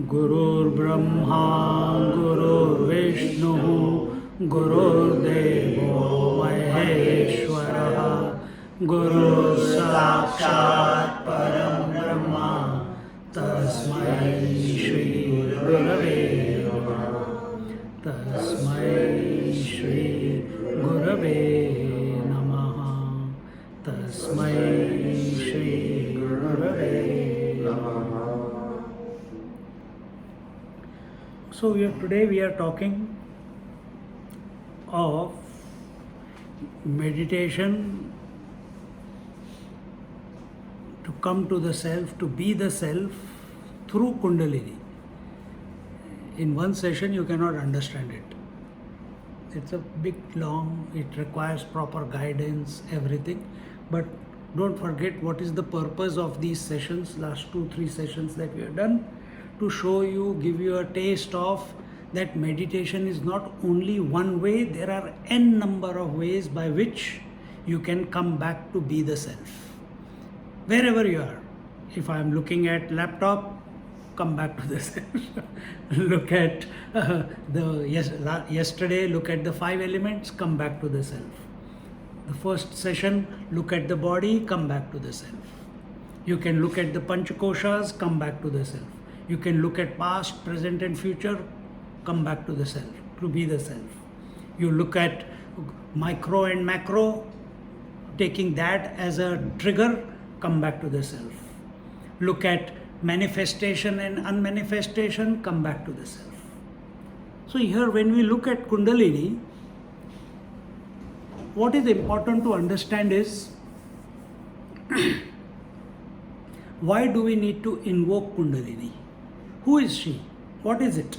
Gurur Brahma, Gurur Vishnu, Gurur Devo Maheshwara, Guru Sakshat Param Brahma, Tasmai Shri Gurave Namaha, Tasmai Shri Gurave Namaha, Tasmai Shri Gurave Namaha. So today we are talking of meditation to come to the self, to be the self through Kundalini. In one session you cannot understand it. It's a big, long, it requires proper guidance, everything. But don't forget what is the purpose of these sessions, last 2-3 sessions that we have done. To show you, give you a taste of that meditation is not only one way, there are n number of ways by which you can come back to be the self. Wherever you are. If I am looking at laptop, come back to the self. Look at yesterday, look at the 5 elements, come back to the self. The first session, look at the body, come back to the self. You can look at the Panchakoshas, come back to the self. You can look at past, present and future, come back to the self, to be the self. You look at micro and macro, taking that as a trigger, come back to the self. Look at manifestation and unmanifestation, come back to the self. So here when we look at Kundalini, what is important to understand is why do we need to invoke Kundalini? Who is she? What is it?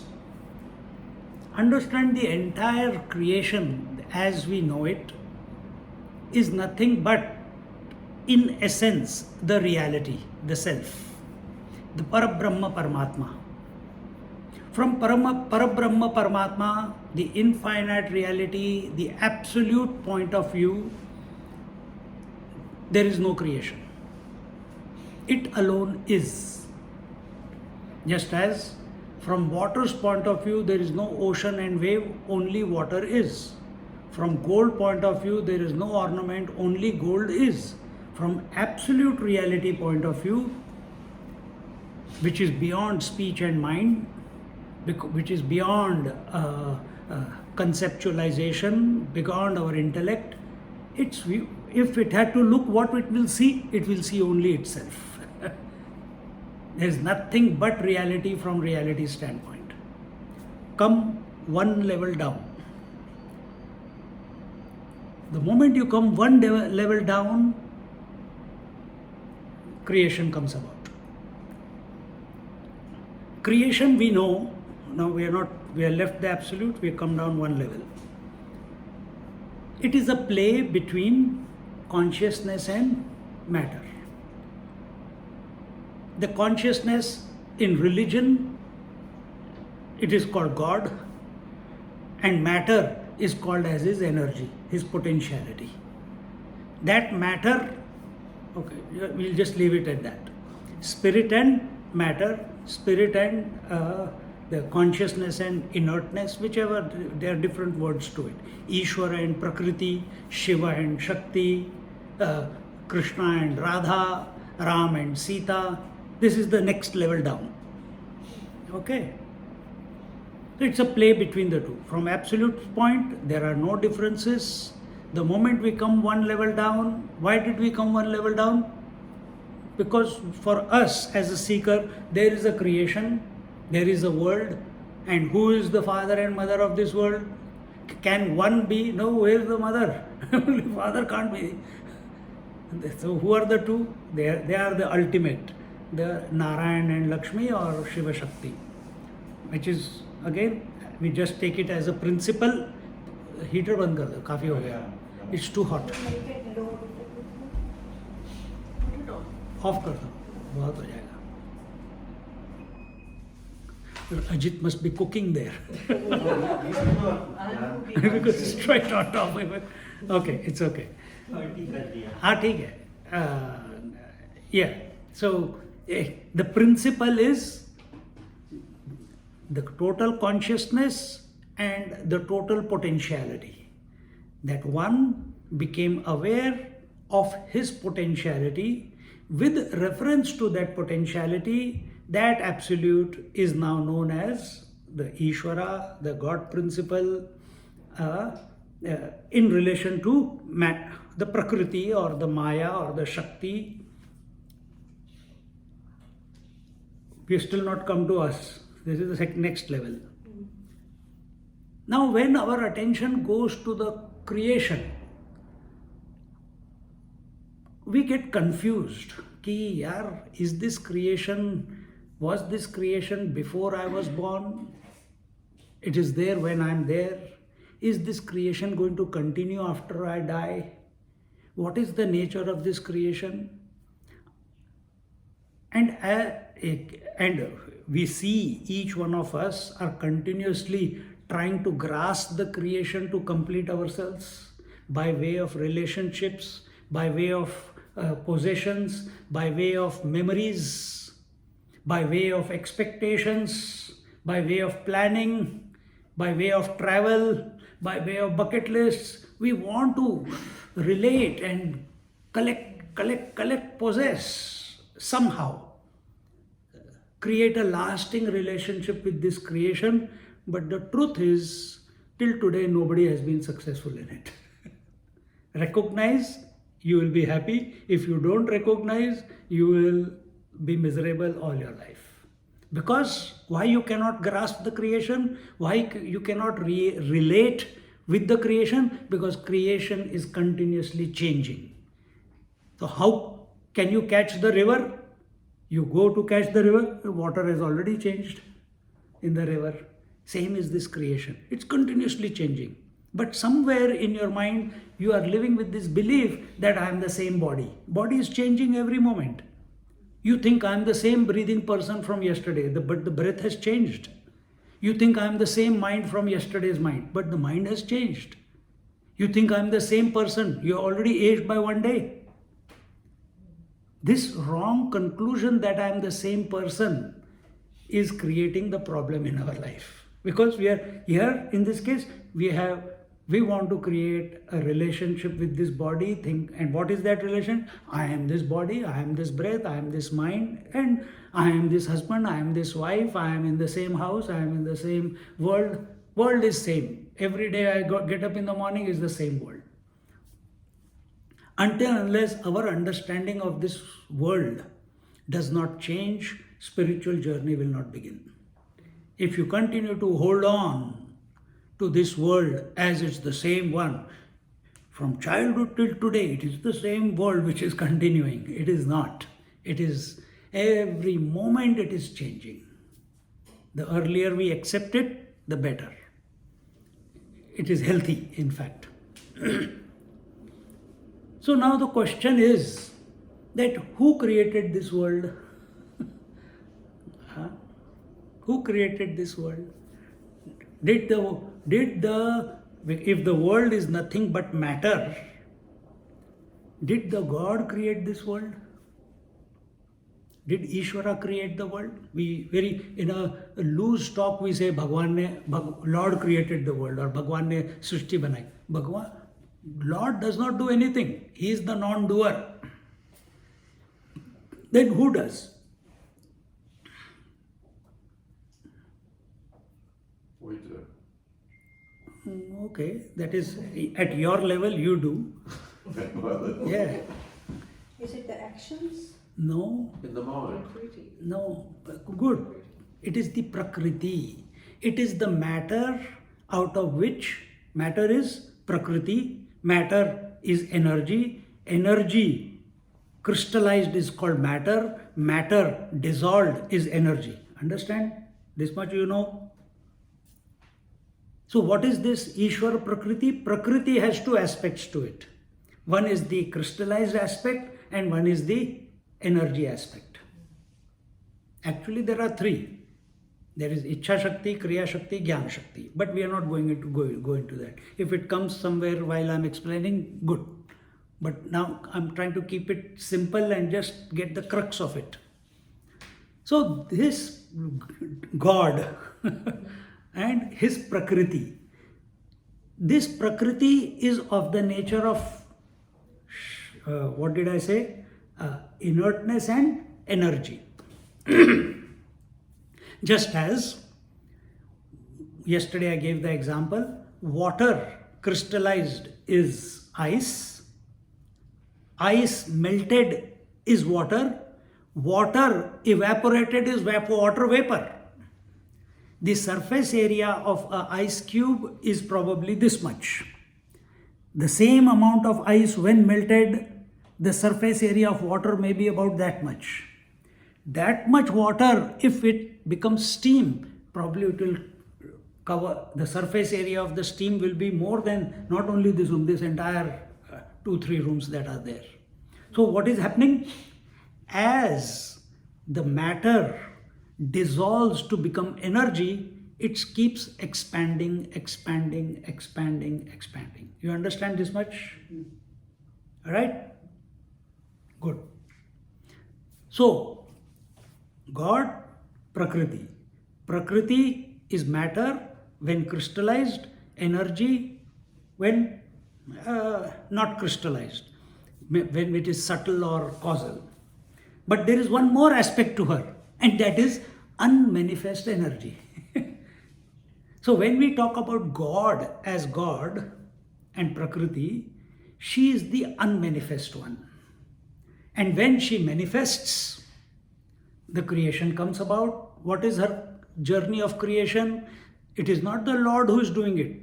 Understand the entire creation as we know it is nothing but, in essence, the reality, the self, the Parabrahma Paramatma. From Parabrahma Paramatma, the infinite reality, the absolute point of view, there is no creation. It alone is. Just as from water's point of view, there is no ocean and wave, only water is. From gold point of view, there is no ornament, only gold is. From absolute reality point of view, which is beyond speech and mind, which is beyond conceptualization, beyond our intellect, if it had to look what it will see only itself. There is nothing but reality from reality standpoint. Come one level down. The moment you come one level down, creation comes about. Creation we know, now we are left the absolute, we come down one level. It is a play between consciousness and matter. The consciousness in religion, it is called God, and matter is called as his energy, his potentiality. That matter, okay, we'll just leave it at that. Spirit and matter, spirit and the consciousness and inertness, whichever, there are different words to it. Ishvara and Prakriti, Shiva and Shakti, Krishna and Radha, Ram and Sita. This is the next level down. Okay? So it's a play between the two. From absolute point, there are no differences. The moment we come one level down, why did we come one level down? Because for us as a seeker, there is a creation, there is a world, and who is the father and mother of this world? Can one be? No, where is the mother? Father can't be. So who are the two? They are the ultimate. the Narayan and Lakshmi or Shiva Shakti, which is again we just take it as a principle. Heater बंद कर दो, काफी हो गया. It's too hot. Off कर दो, बहुत हो जाएगा. Ajit must be cooking there. Because it's straight on top of it. Okay, it's okay. हाँ ठीक है. Yeah. So the principle is the total consciousness and the total potentiality. That one became aware of his potentiality. With reference to that potentiality, that absolute is now known as the Ishvara, the God principle, in relation to the Prakriti or the Maya or the Shakti. We have still not come to us. This is the next level. Now, when our attention goes to the creation, we get confused. Ki, yaar, is this creation, was this creation before I was born? It is there when I am there. Is this creation going to continue after I die? What is the nature of this creation? And we see each one of us are continuously trying to grasp the creation to complete ourselves by way of relationships, by way of possessions, by way of memories, by way of expectations, by way of planning, by way of travel, by way of bucket lists. We want to relate and collect, possess, somehow create a lasting relationship with this creation. But the truth is, till today, nobody has been successful in it. Recognize, you will be happy. If you don't recognize, you will be miserable all your life. Because why you cannot grasp the creation? Why you cannot relate with the creation? Because creation is continuously changing. So how can you catch the river? You go to catch the river, the water has already changed in the river. Same is this creation. It's continuously changing. But somewhere in your mind, you are living with this belief that I am the same body. Body is changing every moment. You think I am the same breathing person from yesterday, but the breath has changed. You think I am the same mind from yesterday's mind, but the mind has changed. You think I am the same person. You are already aged by 1 day. This wrong conclusion that I am the same person is creating the problem in our life. Because we are here, in this case, we want to create a relationship with this body thing. And what is that relation? I am this body, I am this breath, I am this mind, and I am this husband, I am this wife, I am in the same house, I am in the same world. World is same. Every day I get up in the morning is the same world. Until unless our understanding of this world does not change, spiritual journey will not begin. If you continue to hold on to this world as it's the same one, from childhood till today, it is the same world which is continuing. It is not. It is every moment it is changing. The earlier we accept it, the better. It is healthy, in fact. So now the question is that who created this world? Who created this world? If the world is nothing but matter, did the God create this world? Did Ishvara create the world? In a loose talk we say Lord created the world or Bhagwan ne Srishti banai. Lord does not do anything. He is the non-doer. Then who does? We do. Okay, that is at your level you do. Yeah. Is it the actions? No. In the mind. No. Good. It is the Prakriti. It is the matter out of which matter is Prakriti. Matter is energy. Energy crystallized is called matter. matter dissolved is energy. Understand? This much you know. So what is this Ishwar Prakriti? Prakriti has two aspects to it. One is the crystallized aspect and one is the energy aspect. Actually there are three. There is Ichha Shakti, Kriya Shakti, Jnana Shakti. But we are not going to go into that. If it comes somewhere while I am explaining, good. But now I am trying to keep it simple and just get the crux of it. So this God and his Prakriti. This Prakriti is of the nature of, what did I say? Inertness and energy. Just as yesterday I gave the example, water crystallized is ice, ice melted is water, water evaporated is water vapor. The surface area of an ice cube is probably this much. The same amount of ice when melted, the surface area of water may be about that much. That much water, if it becomes steam, probably it will cover, the surface area of the steam will be more than not only this room, this entire 2-3 rooms that are there. So what is happening? As the matter dissolves to become energy, it keeps expanding, expanding, expanding, expanding. You understand this much? Alright? Good. So, God, Prakriti. Prakriti is matter when crystallized, energy when not crystallized, when it is subtle or causal. But there is one more aspect to her, and that is unmanifest energy. So when we talk about God as God and Prakriti, she is the unmanifest one. And when she manifests, the creation comes about. What is her journey of creation? It is not the Lord who is doing it.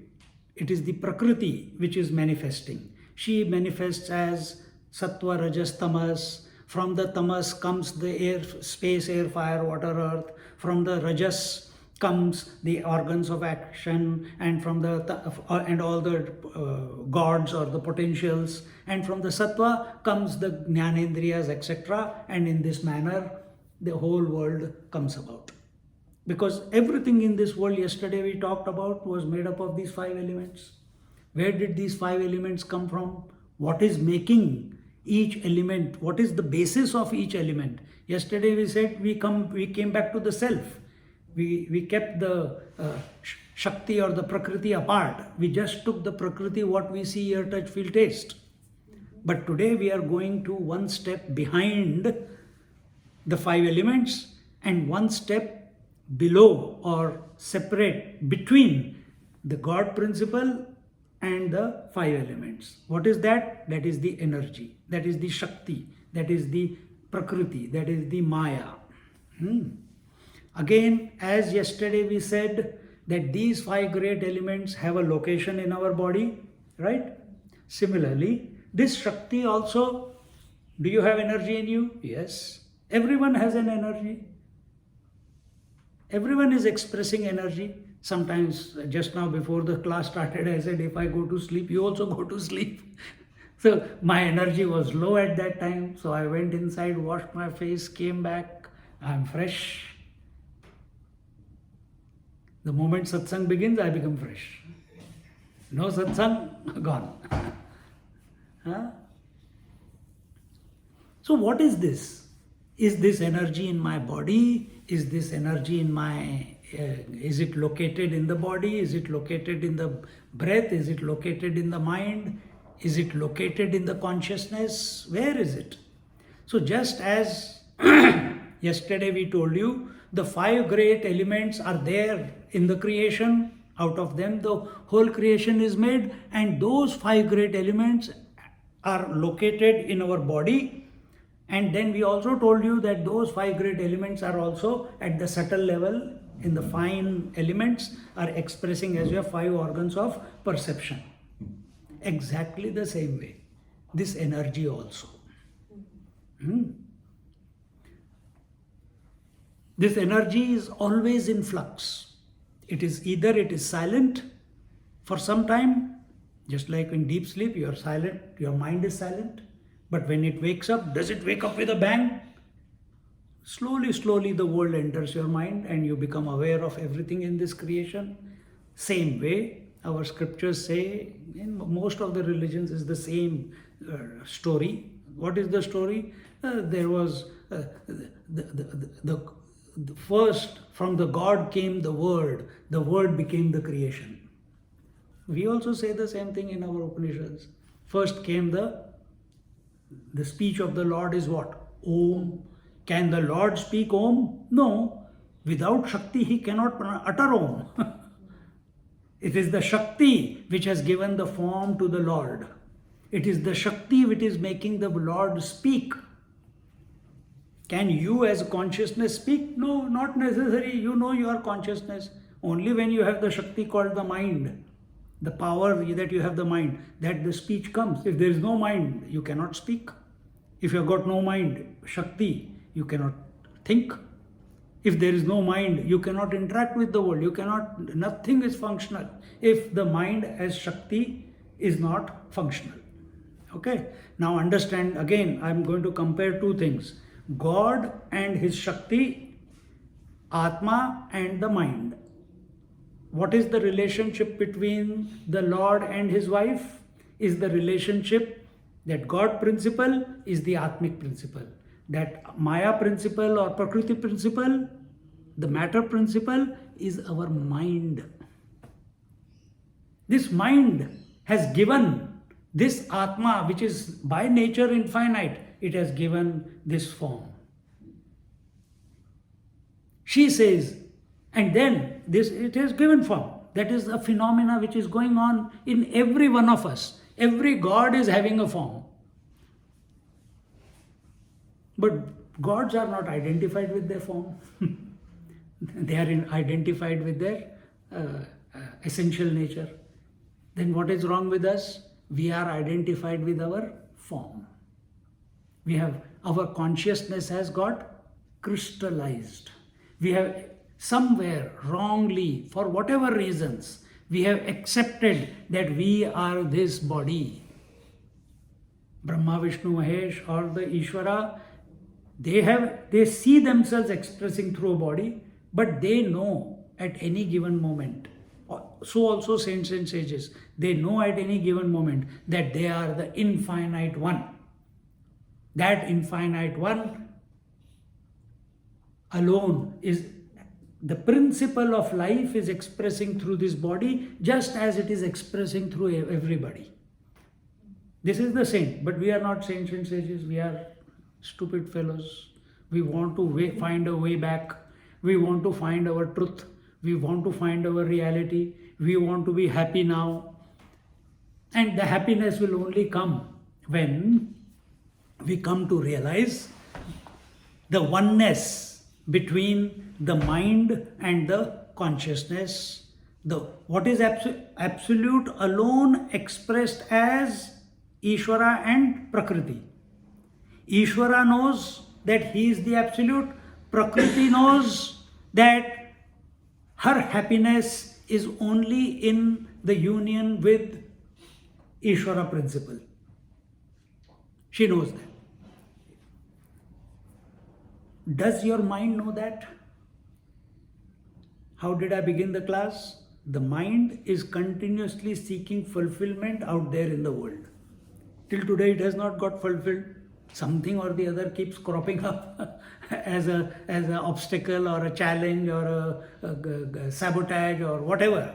It is the Prakriti which is manifesting. She manifests as Sattva, Rajas, Tamas. From the Tamas comes the air, space, air, fire, water, earth. From the Rajas comes the organs of action, and from the and all the gods or the potentials. And from the Sattva comes the Jnanendriyas, etc. And in this manner, the whole world comes about. Because everything in this world yesterday we talked about was made up of these 5 elements. Where did these 5 elements come from? What is making each element? What is the basis of each element? Yesterday we said we came back to the self. We kept the Shakti or the Prakriti apart. We just took the Prakriti, what we see, hear, touch, feel, taste. But today we are going to one step behind the 5 elements and one step below or separate between the God principle and the 5 elements. What is that? That is the energy, that is the Shakti, that is the Prakriti, that is the Maya. Again, as yesterday we said that these 5 great elements have a location in our body, right? Similarly, this Shakti also, do you have energy in you? Yes. Everyone has an energy. Everyone is expressing energy. Sometimes, just now before the class started, I said, if I go to sleep, you also go to sleep. So my energy was low at that time. So I went inside, washed my face, came back. I'm fresh. The moment satsang begins, I become fresh. No satsang, gone. Huh? So what is this? Is this energy in my body? Is this energy in my, is it located in the body? Is it located in the breath? Is it located in the mind? Is it located in the consciousness? Where is it? So just as yesterday we told you, the 5 great elements are there in the creation. Out of them, the whole creation is made, and those 5 great elements are located in our body. And then we also told you that those 5 great elements are also at the subtle level, in the fine elements, are expressing as your 5 organs of perception. Exactly the same way, this energy also. This energy is always in flux. It is either it is silent for some time, just like in deep sleep, you are silent, your mind is silent. But when it wakes up, does it wake up with a bang? Slowly, slowly the world enters your mind and you become aware of everything in this creation. Same way, our scriptures say, in most of the religions is the same story. What is the story? There was the first, from the God came the word became the creation. We also say the same thing in our Upanishads. First came the speech of the Lord is what? Om. Can the Lord speak Om? No. Without Shakti, he cannot utter Om. It is the Shakti which has given the form to the Lord. It is the Shakti which is making the Lord speak. Can you as a consciousness speak? No, not necessary. You know your consciousness. Only when you have the Shakti called the mind, the power that you have the mind, that the speech comes. If there is no mind, you cannot speak. If you have got no mind, Shakti, you cannot think. If there is no mind, you cannot interact with the world. Nothing is functional if the mind as Shakti is not functional. Okay? Now understand, again, I am going to compare two things. God and his Shakti, Atma and the mind. What is the relationship between the Lord and his wife? Is the relationship that God principle is the Atmic principle. That Maya principle or Prakriti principle, the matter principle, is our mind. This mind has given this Atma, which is by nature infinite, it has given this form. She says, and then it has given form. That is a phenomena which is going on in every one of us. Every God is having a form. But gods are not identified with their form. They are identified with their essential nature. Then what is wrong with us? We are identified with our form. Our consciousness has got crystallized. We have somewhere wrongly, for whatever reasons, we have accepted that we are this body. Brahma, Vishnu, Mahesh, or the Ishvara, they see themselves expressing through a body, but they know at any given moment. So also saints and sages, they know at any given moment that they are the infinite one. That infinite one alone is the principle of life, is expressing through this body just as it is expressing through everybody. This is the same, but we are not saints and sages, we are stupid fellows. We want to find a way back. We want to find our truth. We want to find our reality. We want to be happy now. And the happiness will only come when we come to realize the oneness between the mind and the consciousness. What is absolute alone expressed as Ishvara and Prakriti. Ishvara knows that he is the absolute. Prakriti knows that her happiness is only in the union with Ishvara principle. She knows that. Does your mind know that? How did I begin the class? The mind is continuously seeking fulfillment out there in the world. Till today it has not got fulfilled. Something or the other keeps cropping up as an obstacle or a challenge or a sabotage or whatever.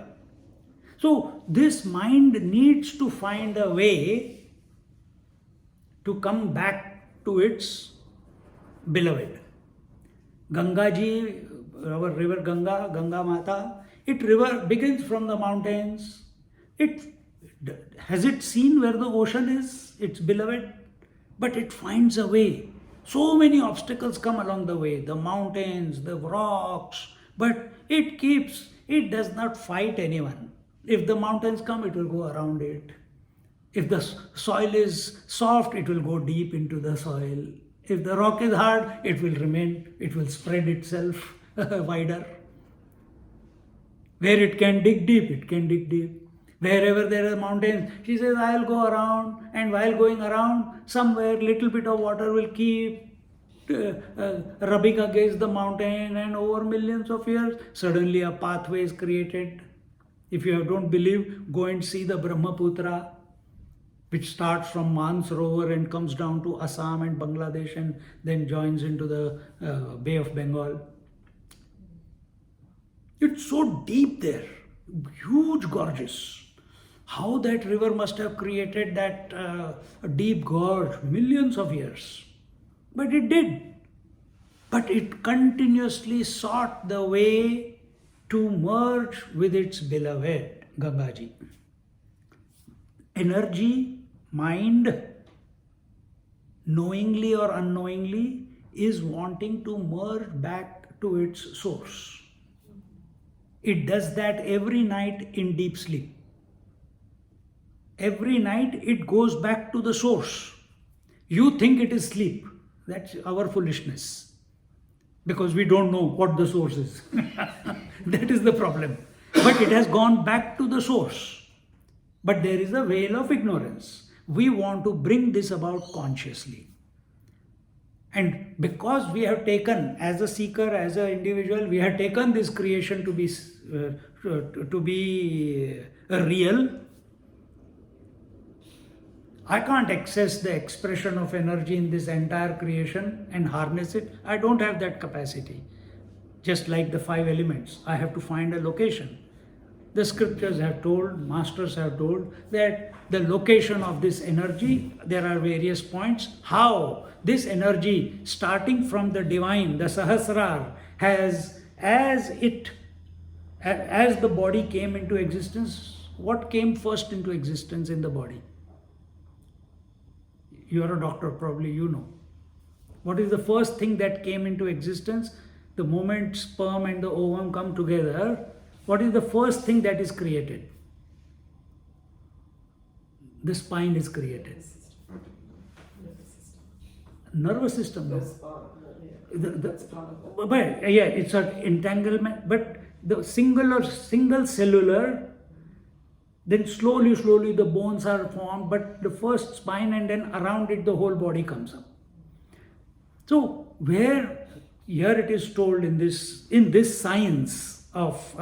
So this mind needs to find a way to come back to its beloved. Ganga ji, our river Ganga Mata, river begins from the mountains. Has it seen where the ocean is, its beloved? But it finds a way. So many obstacles come along the way, the mountains, the rocks, but it does not fight anyone. If the mountains come, it will go around it. If the soil is soft, it will go deep into the soil. If the rock is hard, it will remain, it will spread itself wider. Where it can dig deep, it can dig deep. Wherever there are mountains, she says, I'll go around, and while going around, somewhere little bit of water will keep rubbing against the mountain, and over millions of years, suddenly a pathway is created. If you don't believe, go and see the Brahmaputra, which starts from Mansarovar and comes down to Assam and Bangladesh and then joins into the Bay of Bengal. It's so deep there, huge gorges. How that river must have created that deep gorge, millions of years. But it did. But it continuously sought the way to merge with its beloved, Gangaji. Energy, mind, knowingly or unknowingly, is wanting to merge back to its source. It does that every night in deep sleep. Every night it goes back to the source. You think it is sleep. That's our foolishness. Because we don't know what the source is. That is the problem. But it has gone back to the source. But there is a veil of ignorance. We want to bring this about consciously. And because we have taken, as a seeker, as an individual, we have taken this creation to be real. I can't access the expression of energy in this entire creation and harness it. I don't have that capacity. Just like the 5 elements, I have to find a location. The scriptures have told, masters have told, that the location of this energy, there are various points. How this energy, starting from the divine, the Sahasrar, has, as the body came into existence, what came first into existence in the body? You are a doctor, probably you know. What is the first thing that came into existence? The moment sperm and the ovum come together, what is the first thing that is created? The spine is created. Nervous system. No. But yeah, it's an entanglement. But the single cellular. Then slowly the bones are formed, but the first spine, and then around it the whole body comes up. So where here it is told in this science of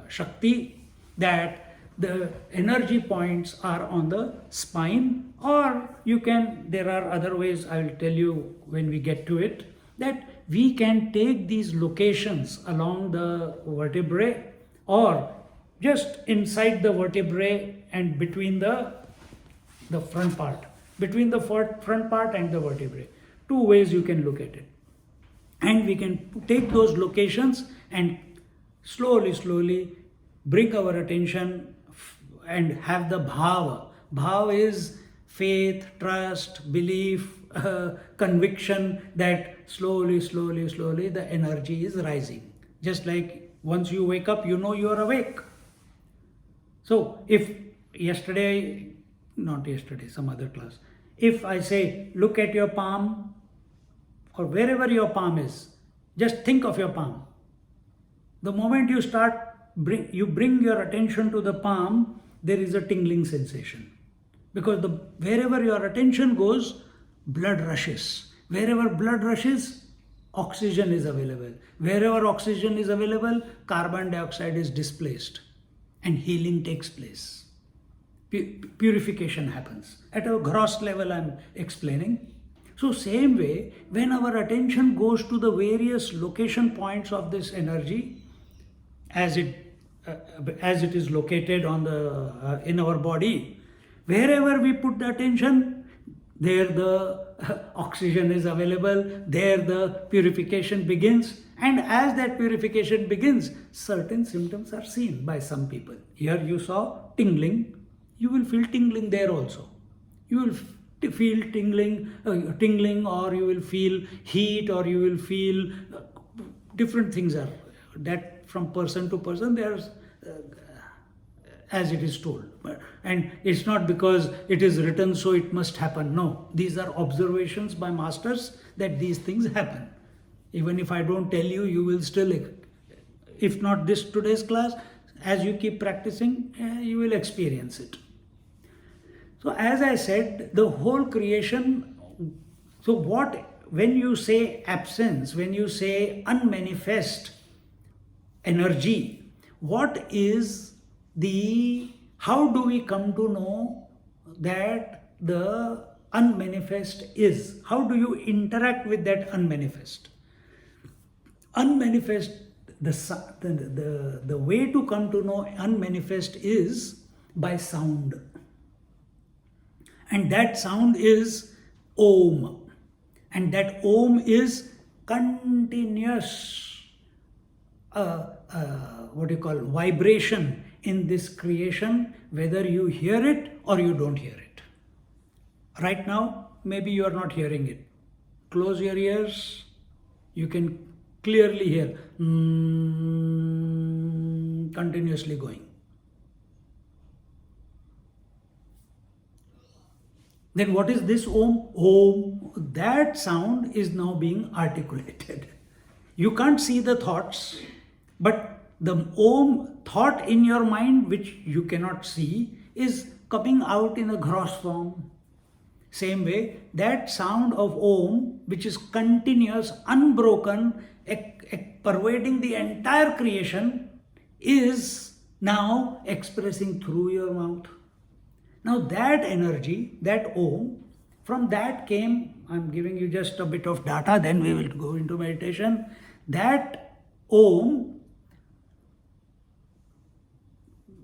Shakti that the energy points are on the spine, or there are other ways, I will tell you when we get to it, that we can take these locations along the vertebrae or just inside the vertebrae and between the front part. Between the front part and the vertebrae. 2 ways you can look at it. And we can take those locations and slowly bring our attention and have the bhava. Bhava is faith, trust, belief, conviction that slowly the energy is rising. Just like once you wake up, you know you are awake. So if some other class, if I say, look at your palm, or wherever your palm is, just think of your palm. The moment you bring your attention to the palm, there is a tingling sensation. Because wherever your attention goes, blood rushes. Wherever blood rushes, oxygen is available. Wherever oxygen is available, carbon dioxide is displaced. And healing takes place. Purification happens. At a gross level, I'm explaining. So same way, when our attention goes to the various location points of this energy, as it is located in our body, wherever we put the attention, there the oxygen is available, there the purification begins. And as that purification begins, certain symptoms are seen by some people. Here you saw tingling. You will feel tingling there also. You will feel tingling, or you will feel heat, or you will feel different things are that from person to person. There's as it is told. And it's not because it is written so it must happen. No, these are observations by masters that these things happen. Even if I don't tell you, you will still, if not this today's class, as you keep practicing, you will experience it. So as I said, the whole creation, so when you say absence, when you say unmanifest energy, how do we come to know that the unmanifest is? How do you interact with that unmanifest? Unmanifest, the way to come to know unmanifest is by sound. And that sound is Om. And that Om is continuous vibration in this creation, whether you hear it or you don't hear it. Right now, maybe you are not hearing it. Close your ears, you can clearly hear continuously going. Then what is this Om? Om, that sound is now being articulated. You can't see the thoughts, but the Om thought in your mind, which you cannot see, is coming out in a gross form. Same way, that sound of Om, which is continuous, unbroken, pervading the entire creation, is now expressing through your mouth. Now that energy, that Om, from that came, I'm giving you just a bit of data, then we will go into meditation. That Om,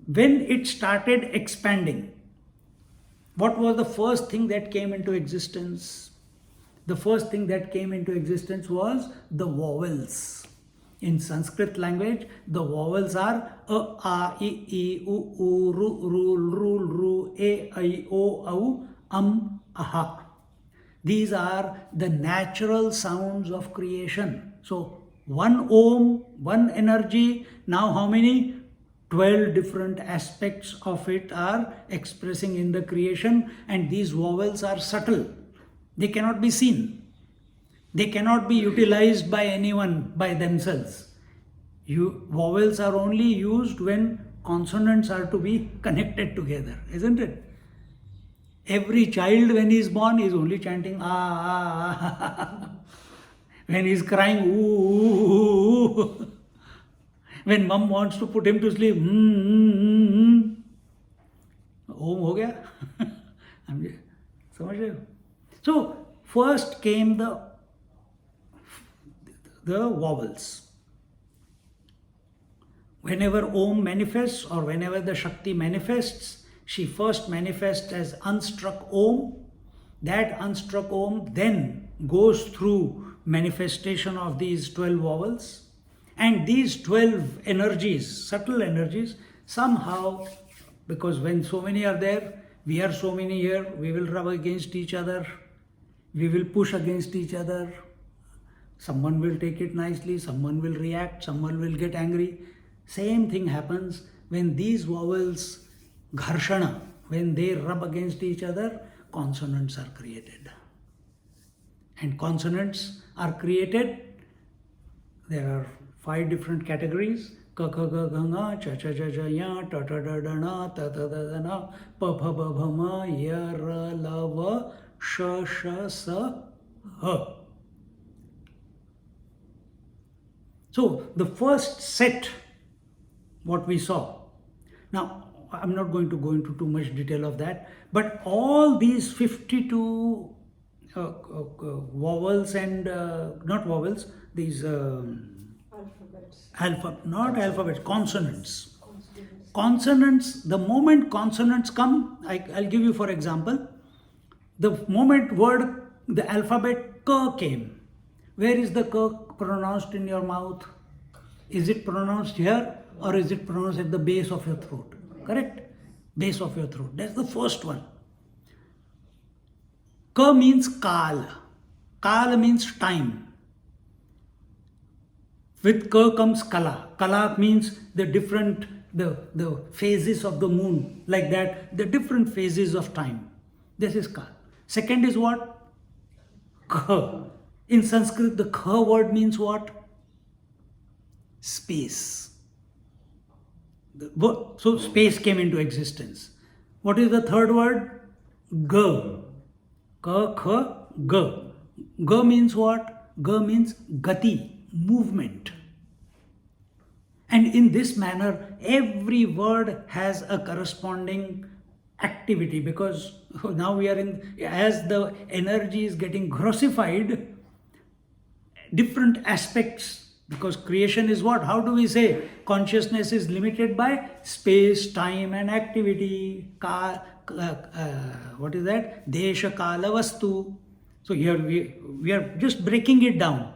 when it started expanding, what was the first thing that came into existence? The first thing that came into existence was the vowels. In Sanskrit language, the vowels are a, a, I, u, ru, ru, e, I, o, au, aha. These are the natural sounds of creation. So one Om, one energy, now how many? 12 different aspects of it are expressing in the creation, and these vowels are subtle. They cannot be seen. They cannot be utilized by anyone by themselves. Vowels are only used when consonants are to be connected together, isn't it? Every child when he is born is only chanting ah. When he is crying ooh. When mom wants to put him to sleep, Om ho gaya. समझ रहे हो? So first came the vowels. Whenever Om manifests or whenever the Shakti manifests, she first manifests as unstruck Om. That unstruck Om then goes through manifestation of these 12 vowels. And these 12 energies, subtle energies, somehow, because when so many are there, we are so many here, we will rub against each other, we will push against each other. Someone will take it nicely, someone will react, someone will get angry. Same thing happens when these vowels, gharshana, when they rub against each other, consonants are created. And consonants are created, there are 5 different categories: ka ka ga ga nga, cha cha ja ja ya, ta ta da da na, ta ta da da na, pa pa ba bha ma, ya ra la va, sha sha sa ha. So the first set, what we saw. Now I'm not going to go into too much detail of that, but all these 52 vowels and not vowels, these consonants. Consonants, the moment consonants come, I'll give you for example, the moment the alphabet K came, where is the K pronounced in your mouth? Is it pronounced here or is it pronounced at the base of your throat? Correct? Base of your throat. That's the first one. K means Kal. Kal means time. With K comes Kala. Kala means the different the phases of the moon, like that, the different phases of time. This is Kal. Second is what? Kha. In Sanskrit, the Kha word means what? Space. So space came into existence. What is the third word? Ga. Ka, kha, ga. Ga means what? Ga means gati, movement. And in this manner, every word has a corresponding activity, because now we are in, as the energy is getting grossified, different aspects, because creation is what? How do we say? Consciousness is limited by space, time and activity. What is that? Desha, kala, vastu. So here we are just breaking it down.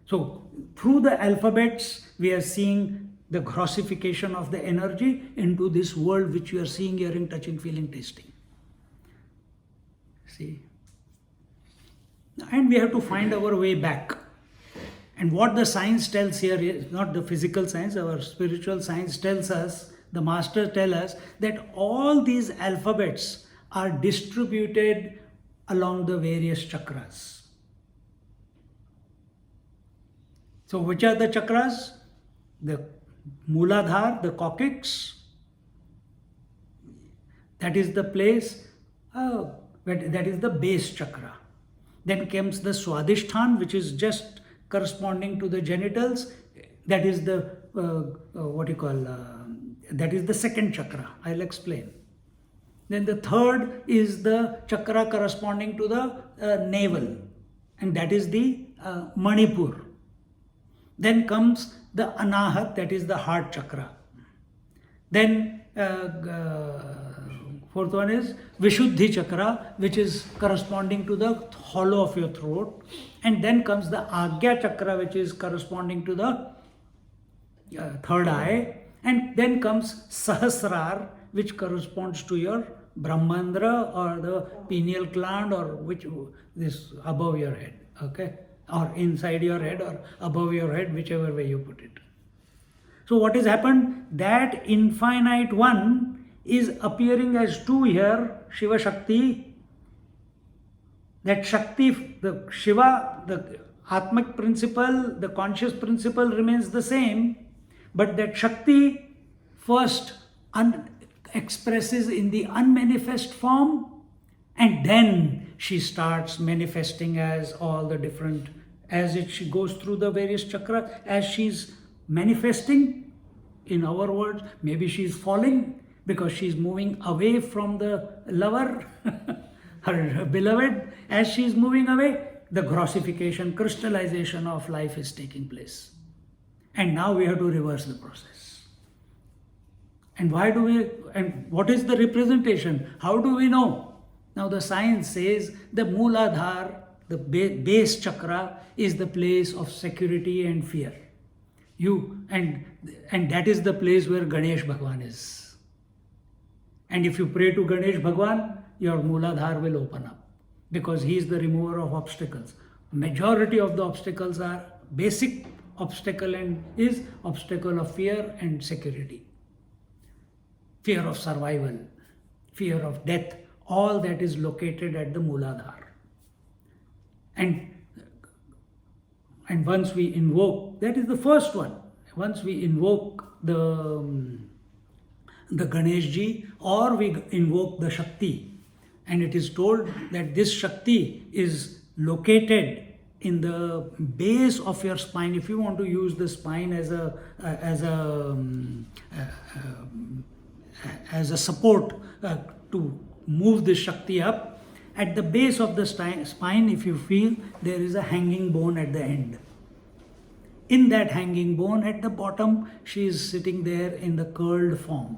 So through the alphabets, we are seeing the grossification of the energy into this world which you are seeing, hearing, touching, feeling, tasting. See? And we have to find our way back. And what the science tells here is not the physical science, our spiritual science tells us, the masters tell us, that all these alphabets are distributed along the various chakras. So which are the chakras? The Mooladhara, the coccyx, that is the place, that is the base chakra. Then comes the Swadhisthana, which is just corresponding to the genitals. That is the, that is the second chakra. I'll explain. Then the third is the chakra corresponding to the navel, and that is the Manipur. Then comes the Anahat, that is the heart chakra. Then fourth one is Vishuddhi Chakra, which is corresponding to the hollow of your throat. And then comes the Agya Chakra, which is corresponding to the third eye. And then comes Sahasrar, which corresponds to your Brahmandra or the pineal gland, or which this above your head, okay? Or inside your head or above your head, whichever way you put it. So what has happened? That infinite one is appearing as two here, Shiva Shakti. That Shakti, the Shiva, the Atmic principle, the conscious principle remains the same, but that Shakti first expresses in the unmanifest form, and then she starts manifesting as all the different, she goes through the various chakras, as she's manifesting, in our words, maybe she's falling because she's moving away from the lover, her beloved. As she's moving away, the grossification, crystallization of life is taking place. And now we have to reverse the process. And what is the representation? How do we know? Now the science says the Mooladhara, the base chakra, is the place of security and fear. And that is the place where Ganesh Bhagwan is. And if you pray to Ganesh Bhagwan, your Mooladhara will open up, because he is the remover of obstacles. Majority of the obstacles are basic obstacle, and is obstacle of fear and security. Fear of survival, fear of death, all that is located at the Mooladhara. And once we invoke, that is the first one. Once we invoke the Ganesh ji, or we invoke the Shakti, and it is told that this Shakti is located in the base of your spine. If you want to use the spine as a support to move the Shakti up, at the base of the spine, if you feel, there is a hanging bone at the end. In that hanging bone at the bottom, she is sitting there in the curled form.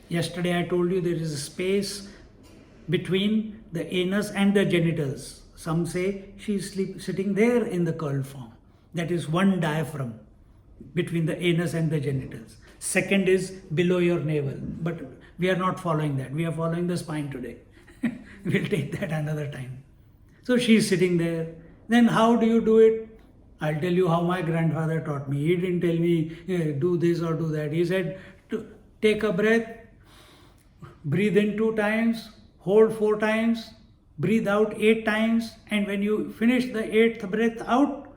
Yesterday I told you there is a space between the anus and the genitals. Some say she is sitting there in the curled form. That is one diaphragm between the anus and the genitals. Second is below your navel. But we are not following that. We are following the spine today. We'll take that another time. So she is sitting there. Then how do you do it? I'll tell you how my grandfather taught me. He didn't tell me do this or do that. He said, to take a breath, breathe in 2 times, hold 4 times, breathe out 8 times, and when you finish the 8th breath out,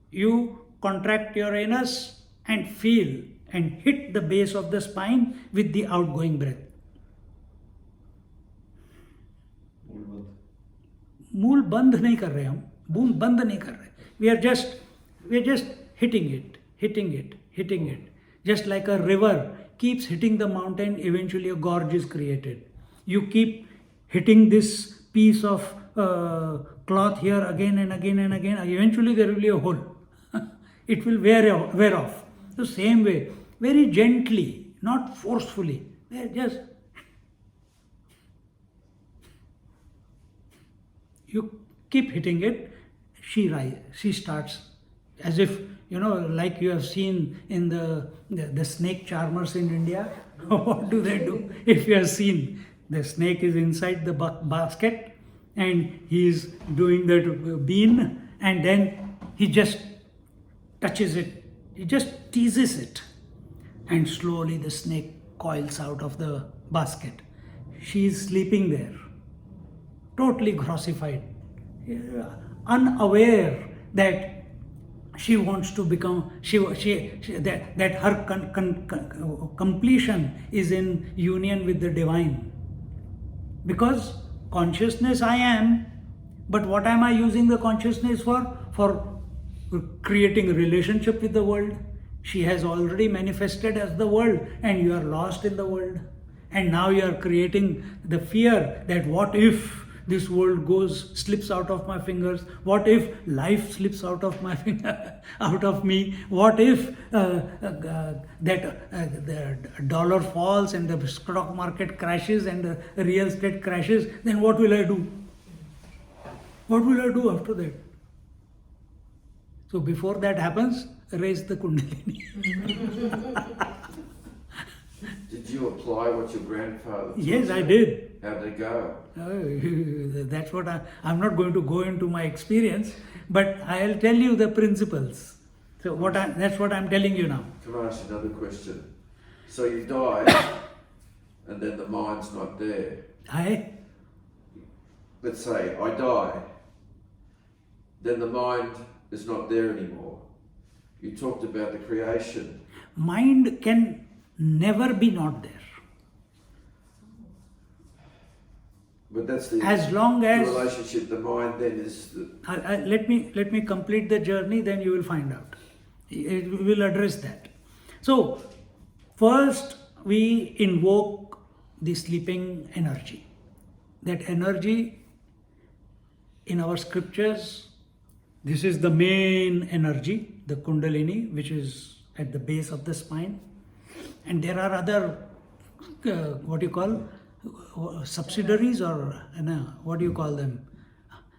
you contract your anus and feel and hit the base of the spine with the outgoing breath. मूल बंद नहीं कर रहे हम, बूंद बंद नहीं कर रहे. We are just hitting it. Just like a river keeps hitting the mountain, eventually a gorge is created. You keep hitting this piece of cloth here again and again and again, eventually there will be a hole. It will wear off. The same way, very gently, not forcefully, just you keep hitting it, she starts, as if, like you have seen in the snake charmers in India. What do they do? If you have seen, the snake is inside the basket and he is doing that bean, and then he just touches it, he just teases it, and slowly the snake coils out of the basket. She is sleeping there, totally grossified, unaware that she wants to become, that her completion is in union with the divine. Because consciousness I am, but what am I using the consciousness for? For creating a relationship with the world. She has already manifested as the world, and you are lost in the world. And now you are creating the fear that what if this world slips out of my fingers? What if life slips out of my out of me? What if the dollar falls and the stock market crashes and the real estate crashes? Then what will I do? What will I do after that? So before that happens, raise the Kundalini. Did you apply what your grandfather taught? Yes, I did. How did it go? That's what I'm not going to go into my experience, but I'll tell you the principles. So that's what I'm telling you now. Can I ask you another question? So you die, and then the mind's not there. Let's say I die, then the mind is not there anymore. You talked about the creation. Mind can never be not there. But that's the as long as the relationship. The mind then is. Let me complete the journey. Then you will find out. We will address that. So first we invoke the sleeping energy. That energy in our scriptures. This is the main energy, the Kundalini, which is at the base of the spine. And there are other, what you call, subsidiaries, or what do you call them?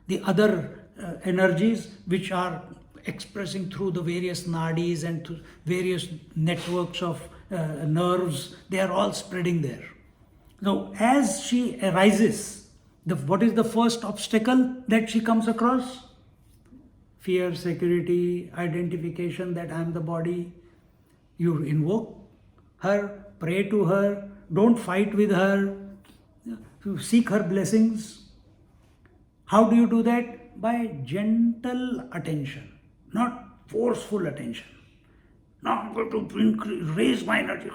The other energies which are expressing through the various nadis and through various networks of nerves. They are all spreading there. Now, as she arises, what is the first obstacle that she comes across? Fear, security, identification that I am the body. You invoke her, pray to her, don't fight with her, you seek her blessings. How do you do that? By gentle attention, not forceful attention. Now I'm going to raise my energy,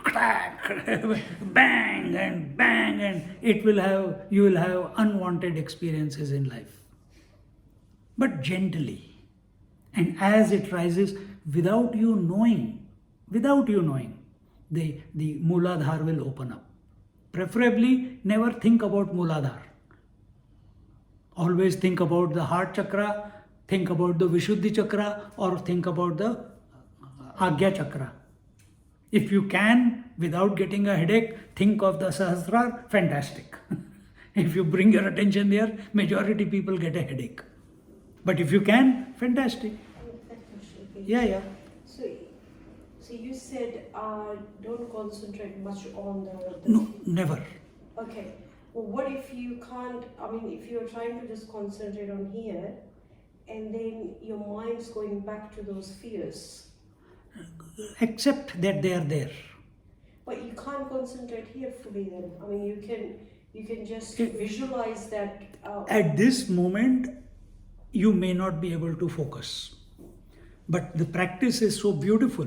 bang, and you will have unwanted experiences in life. But gently. And as it rises, without you knowing, the Mooladhara will open up. Preferably, never think about Mooladhara. Always think about the Heart Chakra, think about the Vishuddhi Chakra, or think about the Agya Chakra. If you can, without getting a headache, think of the Sahasrara, fantastic. If you bring your attention there, majority people get a headache. But if you can, fantastic. Yeah. So you said don't concentrate much on the... No, never. Okay. Well, what if you can't, if you're trying to just concentrate on here and then your mind's going back to those fears? Accept that they are there. But you can't concentrate here fully then. I mean, you can just visualize that. At this moment, you may not be able to focus. But the practice is so beautiful.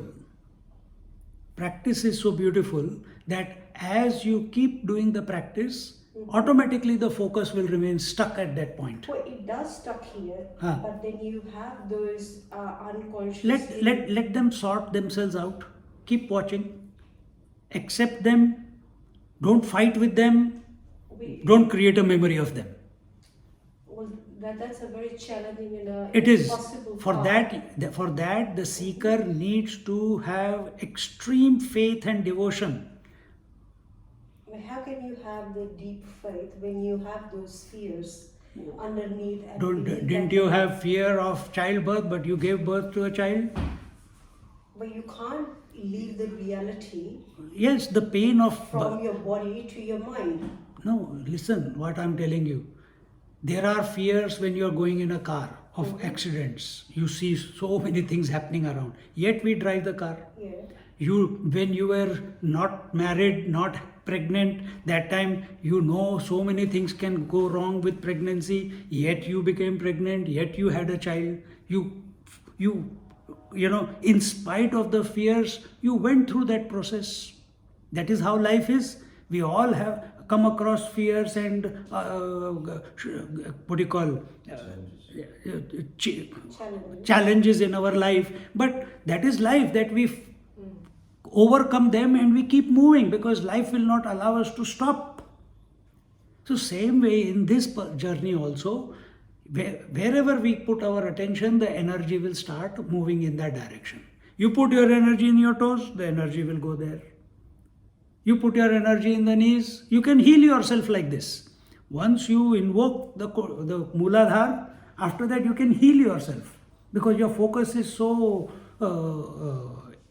Practice is so beautiful that as you keep doing the practice, automatically the focus will remain stuck at that point. Well, it does stuck here, Huh. but then you have those unconscious. Let them sort themselves out. Keep watching. Accept them. Don't fight with them. Don't create a memory of them. Well, that's a very challenging and It is. impossible For path. that, the seeker needs to have extreme faith and devotion. I mean, how can you have the deep faith when you have those fears underneath? And beneath Didn't that? you have fear of childbirth, but you gave birth to a child? But you can't leave the reality Yes, the pain of... from your body to your mind. No, listen what I'm telling you. There are fears when you're going in a car of accidents. You see so many things happening around. Yet we drive the car. Yeah. When you were not married, not pregnant, that time you know so many things can go wrong with pregnancy, yet you became pregnant, yet you had a child. You know, in spite of the fears, you went through that process. That is how life is. We all have come across fears and what do you call challenges in our life, but that is life, that we overcome them and we keep moving because life will not allow us to stop. So same way in this journey also, wherever we put our attention, the energy will start moving in that direction. You put your energy in your toes, the energy will go there. You put your energy in the knees, you can heal yourself like this. Once you invoke the Mooladhara, after that you can heal yourself because your focus is so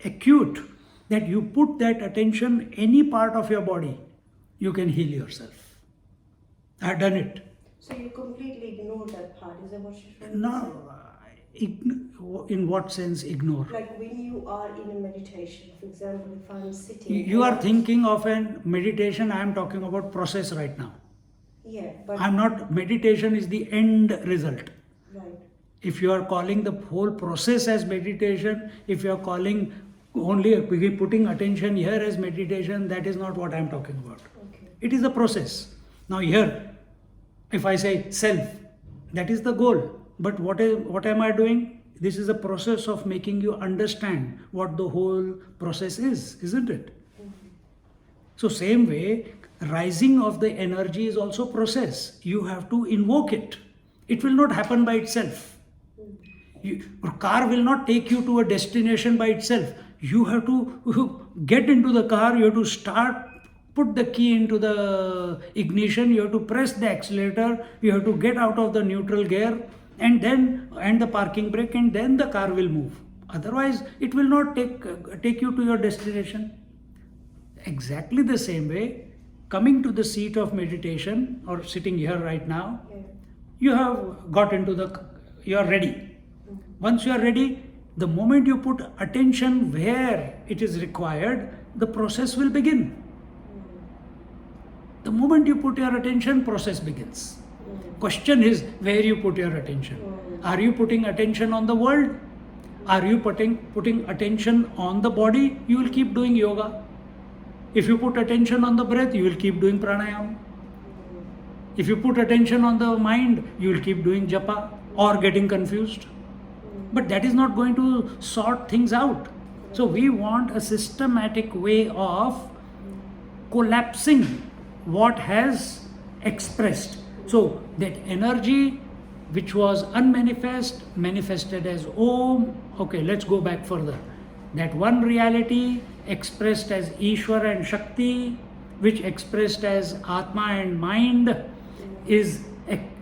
acute that you put that attention any part of your body, you can heal yourself. I have done it. So you completely ignore that part, is that what you're trying to say? No, in what sense ignore? Like when you are in a meditation, for example, if I'm sitting... You are thinking of a meditation, I am talking about process right now. Yeah, but... I'm not, meditation is the end result. Right. If you are calling the whole process as meditation, if you are calling only putting attention here as meditation, that is not what I am talking about. Okay. It is a process. Now here, if I say self, that is the goal. But what am I doing? This is a process of making you understand what the whole process is, isn't it? So same way, rising of the energy is also process. You have to invoke it. It will not happen by itself. A car will not take you to a destination by itself. You have to get into the car, you have to start, put the key into the ignition, you have to press the accelerator, you have to get out of the neutral gear, and the parking brake, and then the car will move. Otherwise, it will not take you to your destination. Exactly the same way, coming to the seat of meditation or sitting here right now, you have got into you are ready. Once you are ready, the moment you put attention where it is required, the process will begin. The moment you put your attention, process begins. Question is where you put your attention. Are you putting attention on the world? Are you putting attention on the body? You will keep doing yoga. If you put attention on the breath, you will keep doing pranayama. If you put attention on the mind, you will keep doing japa or getting confused. But that is not going to sort things out. So we want a systematic way of collapsing what has expressed. So that energy which was unmanifest, manifested as Om. Okay, let's go back further. That one reality expressed as Ishwara and Shakti, which expressed as Atma and mind, is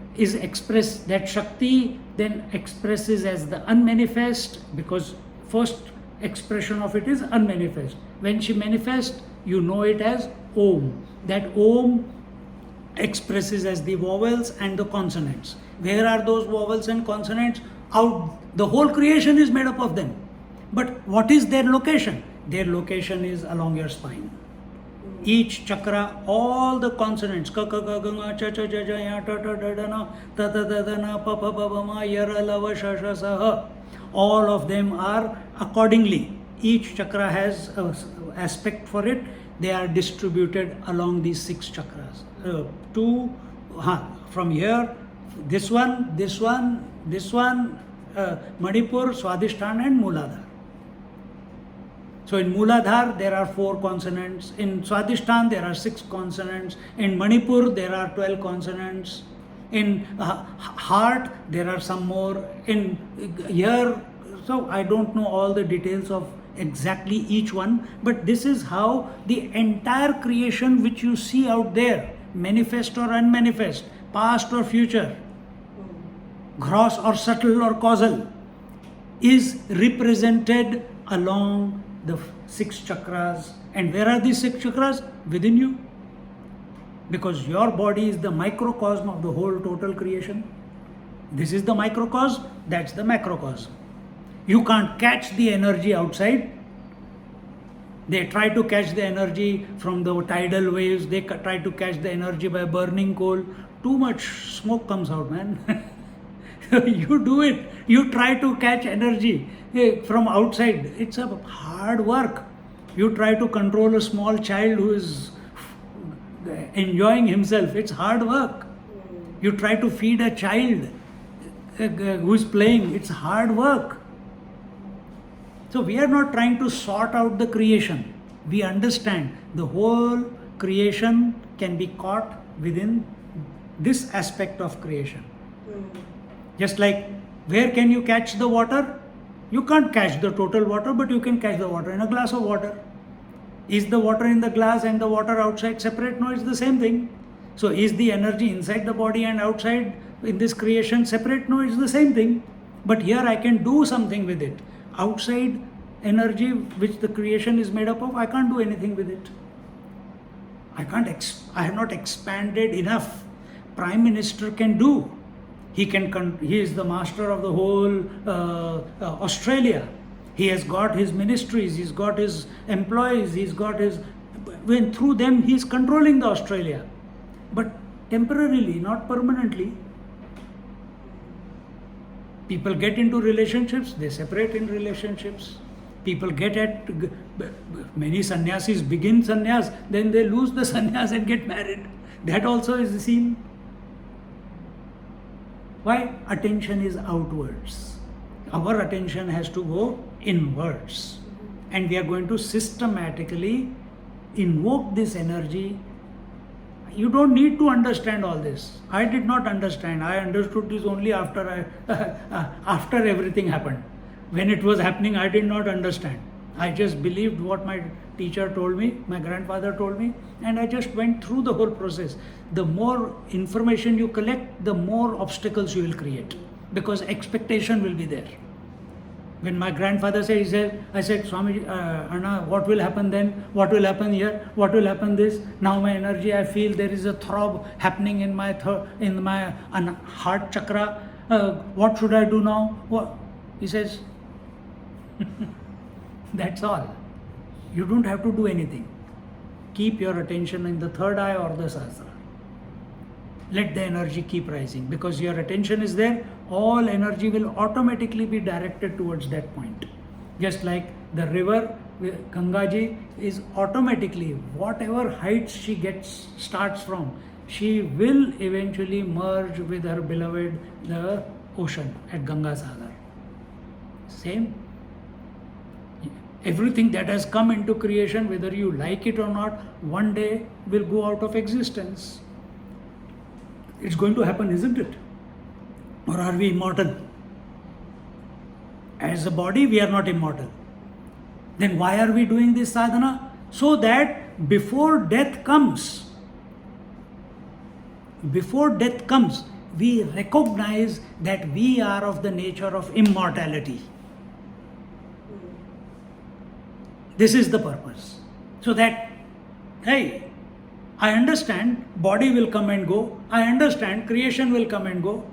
expressed, that Shakti then expresses as the unmanifest, because first expression of it is unmanifest. When she manifests, you know it as Om. That Om expresses as the vowels and the consonants. Where are those vowels and consonants? Out. The whole creation is made up of them. But what is their location? Their location is along your spine. Each chakra, all the consonants, ka ka ga ga nga cha cha ja ja ya ta ta da da na ta ta da da na pa pa pa pa ma yara lava sha sha sa ha. All of them are accordingly. Each chakra has an aspect for it. They are distributed along these 6 chakras. From here, this one, Manipur, Swadhisthana and Mooladhara. So in Mooladhara there are 4 consonants, in Swadhisthana there are 6 consonants, in Manipur there are 12 consonants, in heart there are some more, in here, so I don't know all the details of exactly each one, but this is how the entire creation which you see out there, manifest or unmanifest, past or future, gross or subtle or causal, is represented along the 6 chakras. And where are these 6 chakras? Within you. Because your body is the microcosm of the whole total creation. This is the microcosm, that's the macrocosm. You can't catch the energy outside. They try to catch the energy from the tidal waves, they try to catch the energy by burning coal. Too much smoke comes out, man. You do it, you try to catch energy from outside. It's a hard work. You try to control a small child who is enjoying himself. It's hard work. You try to feed a child who is playing. It's hard work. So we are not trying to sort out the creation. We understand the whole creation can be caught within this aspect of creation. Just like, where can you catch the water? You can't catch the total water, but you can catch the water in a glass of water. Is the water in the glass and the water outside separate? No, it's the same thing. So is the energy inside the body and outside in this creation separate? No, it's the same thing. But here I can do something with it. Outside energy which the creation is made up of, I can't do anything with it. I have not expanded enough. Prime Minister can do. He is the master of the whole Australia. He has got his ministries, he's got his employees, through them he is controlling the Australia. But temporarily, not permanently. People get into relationships, they separate in relationships. People many sannyasis begin sannyas, then they lose the sannyas and get married. That also is seen. Why? Attention is outwards. Our attention has to go inwards. And we are going to systematically invoke this energy. You don't need to understand all this. I did not understand. I understood this only after everything happened. When it was happening, I did not understand. I just believed what my teacher told me, my grandfather told me, and I just went through the whole process. The more information you collect, the more obstacles you will create, because expectation will be there. When my grandfather said, I said, Swami, Anna, what will happen then? What will happen here? What will happen this? Now my energy, I feel there is a throb happening in my heart chakra. What should I do now? What? He says, that's all. You don't have to do anything. Keep your attention in the third eye or the sahasrara. Let the energy keep rising, because your attention is there. All energy will automatically be directed towards that point. Just like the river, Gangaji is automatically, whatever heights she starts from, she will eventually merge with her beloved, the ocean at Ganga Sagar. Same. Everything that has come into creation, whether you like it or not, one day will go out of existence. It's going to happen, isn't it? Or are we immortal? As a body, we are not immortal. Then why are we doing this sadhana? So that before death comes, we recognize that we are of the nature of immortality. This is the purpose. So that, hey, I understand body will come and go. I understand creation will come and go.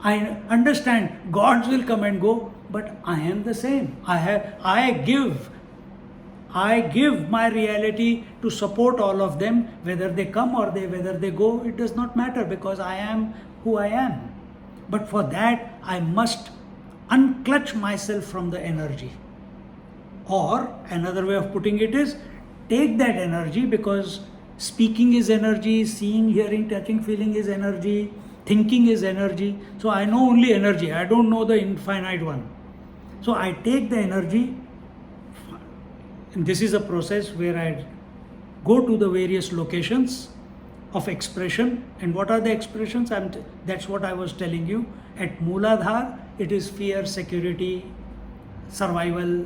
I understand gods will come and go. But I am the same. I I give my reality to support all of them, whether they come or whether they go, it does not matter, because I am who I am. But for that, I must unclutch myself from the energy. Or another way of putting it is, take that energy, because speaking is energy, seeing, hearing, touching, feeling is energy, thinking is energy. So I know only energy, I don't know the infinite one. So I take the energy, and this is a process where I go to the various locations of expression. And what are the expressions? That's what I was telling you. At Mooladhar, it is fear, security, survival.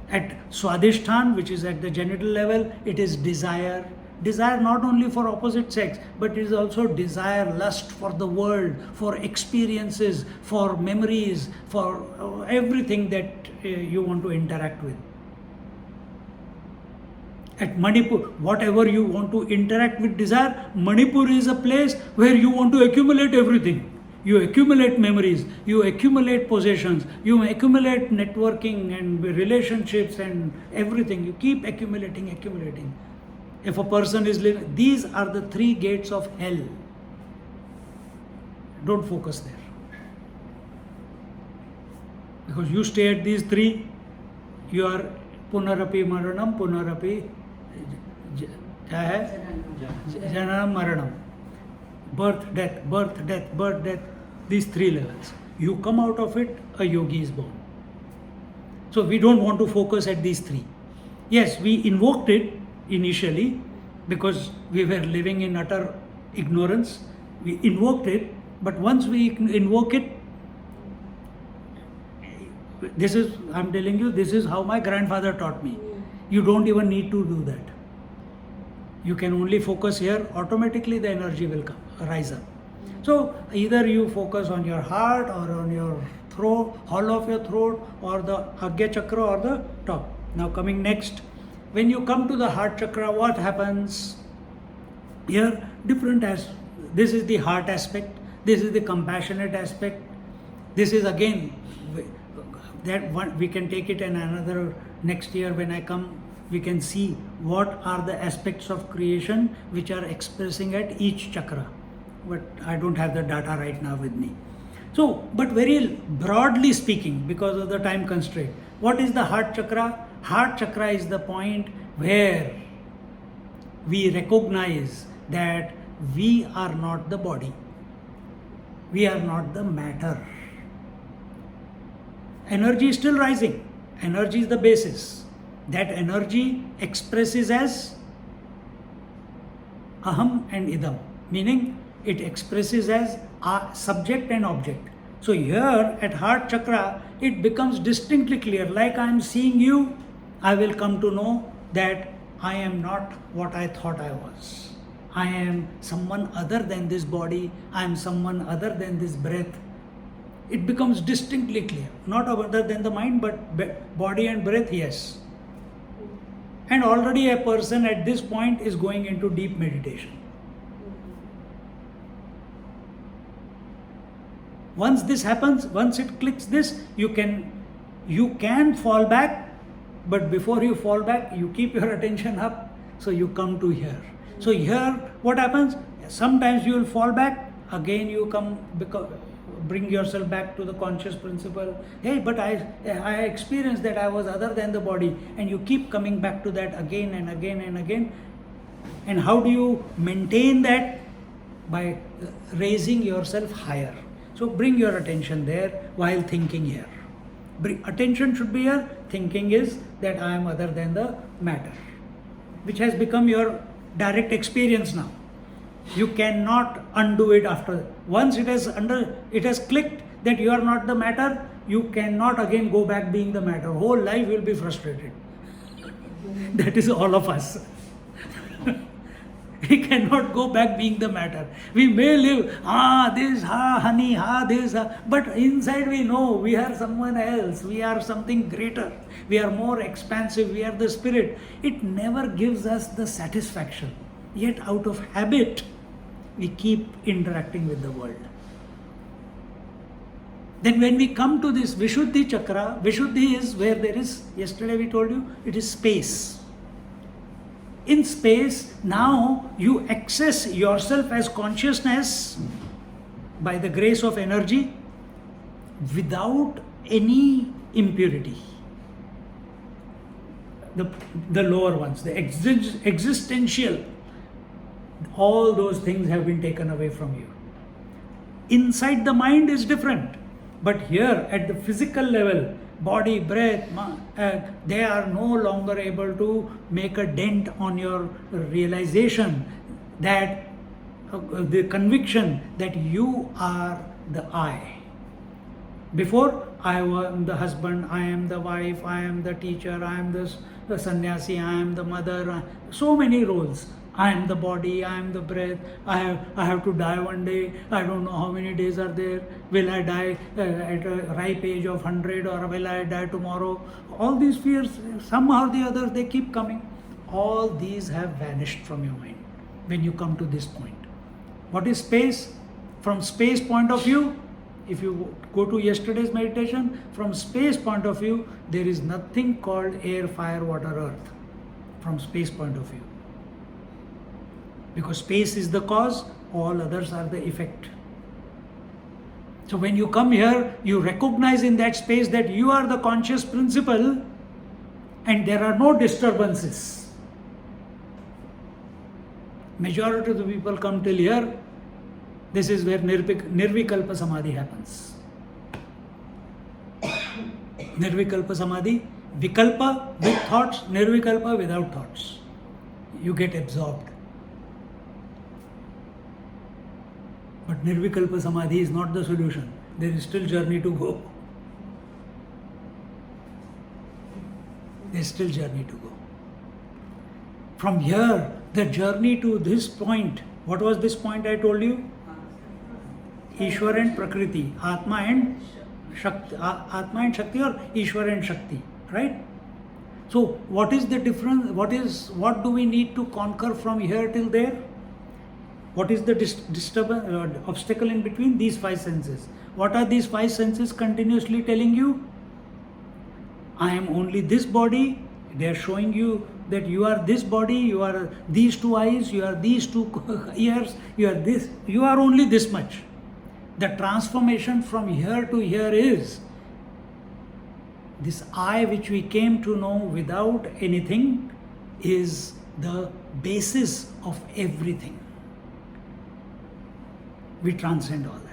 At Swadhisthana, which is at the genital level, it is desire. Desire not only for opposite sex, but it is also desire, lust for the world, for experiences, for memories, for everything that you want to interact with. At Manipur, whatever you want to interact with desire, Manipur is a place where you want to accumulate everything. You accumulate memories, you accumulate possessions, you accumulate networking and relationships and everything. You keep accumulating. If a person is living, these are the 3 gates of hell. Don't focus there. Because you stay at these 3, you are punarapi maranam, punarapi jananam maranam. Birth, death, these 3 levels. You come out of it, a yogi is born. So we don't want to focus at these 3. Yes, we invoked it initially because we were living in utter ignorance. We invoked it, but once we invoke it, I'm telling you, this is how my grandfather taught me. You don't even need to do that. You can only focus here, automatically the energy will rise up. So either you focus on your heart or on your throat, hollow of your throat, or the Agya Chakra or the top. Now coming next, when you come to the Heart Chakra, what happens? Here, different as this is the heart aspect, this is the compassionate aspect, this is again, that one we can take it in another next year when I come. We can see what are the aspects of creation which are expressing at each chakra. But I don't have the data right now with me. So, but very broadly speaking, because of the time constraint, what is the Heart Chakra? Heart Chakra is the point where we recognize that we are not the body. We are not the matter. Energy is still rising. Energy is the basis. That energy expresses as aham and idam, meaning it expresses as subject and object. So here at Heart Chakra, it becomes distinctly clear, like I am seeing you, I will come to know that I am not what I thought I was. I am someone other than this body, I am someone other than this breath. It becomes distinctly clear, not other than the mind, but body and breath, yes. And already a person at this point is going into deep meditation. Once this happens, once it clicks this, you can fall back, but before you fall back, you keep your attention up, so you come to here. So here, what happens? Sometimes you will fall back, again you come, bring yourself back to the conscious principle. Hey, but I experienced that I was other than the body, and you keep coming back to that again and again and again. And how do you maintain that? By raising yourself higher. So bring your attention there while thinking here. Attention should be here. Thinking is that I am other than the matter, which has become your direct experience now. You cannot undo it after. Once it has clicked that you are not the matter, you cannot again go back being the matter. Whole life will be frustrated. That is all of us. We cannot go back being the matter. We may live, this, honey, this, but inside we know we are someone else. We are something greater. We are more expansive. We are the spirit. It never gives us the satisfaction. Yet out of habit, we keep interacting with the world. Then when we come to this Vishuddhi Chakra, Vishuddhi is where there is, yesterday we told you, it is space. In space, now you access yourself as consciousness by the grace of energy without any impurity. The lower ones, the existential, all those things have been taken away from you. Inside the mind is different. But here at the physical level, body, breath, they are no longer able to make a dent on your realization that the conviction that you are the I. Before, I am the husband, I am the wife, I am the teacher, I am the sannyasi, I am the mother, so many roles. I am the body, I am the breath, I have to die one day, I don't know how many days are there, will I die at a ripe age of 100 or will I die tomorrow? All these fears, somehow or the other, they keep coming. All these have vanished from your mind when you come to this point. What is space? From space point of view, if you go to yesterday's meditation, from space point of view, there is nothing called air, fire, water, earth, from space point of view. Because space is the cause, all others are the effect. So when you come here, you recognize in that space that you are the conscious principle and there are no disturbances. Majority of the people come till here, this is where Nirvikalpa Samadhi happens. Nirvikalpa Samadhi, Vikalpa with thoughts, Nirvikalpa without thoughts. You get absorbed. But Nirvikalpa Samadhi is not the solution. There is still journey to go. There is still journey to go. From here, the journey to this point, what was this point I told you? Ishwar and Prakriti, Atma and Shakti, Atma and Shakti or Ishwar and Shakti, right? So what is the difference? What do we need to conquer from here till there? What is the obstacle in between these five senses? What are these five senses continuously telling you? I am only this body. They are showing you that you are this body, you are these two eyes, you are these two ears, you are this, you are only this much. The transformation from here to here is this I which we came to know without anything is the basis of everything. We transcend all that.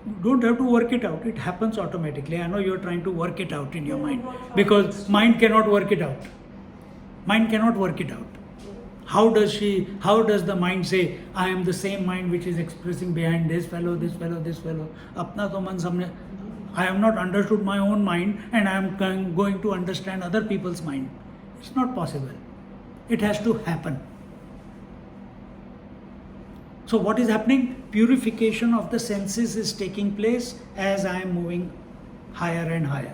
You don't have to work it out. It happens automatically. I know you're trying to work it out in your mind because mind cannot work it out. Mind cannot work it out. How does the mind say, I am the same mind which is expressing behind this fellow, this fellow, this fellow. Apna to man samne. I have not understood my own mind and I am going to understand other people's mind. It's not possible. It has to happen. So what is happening? Purification of the senses is taking place as I am moving higher and higher.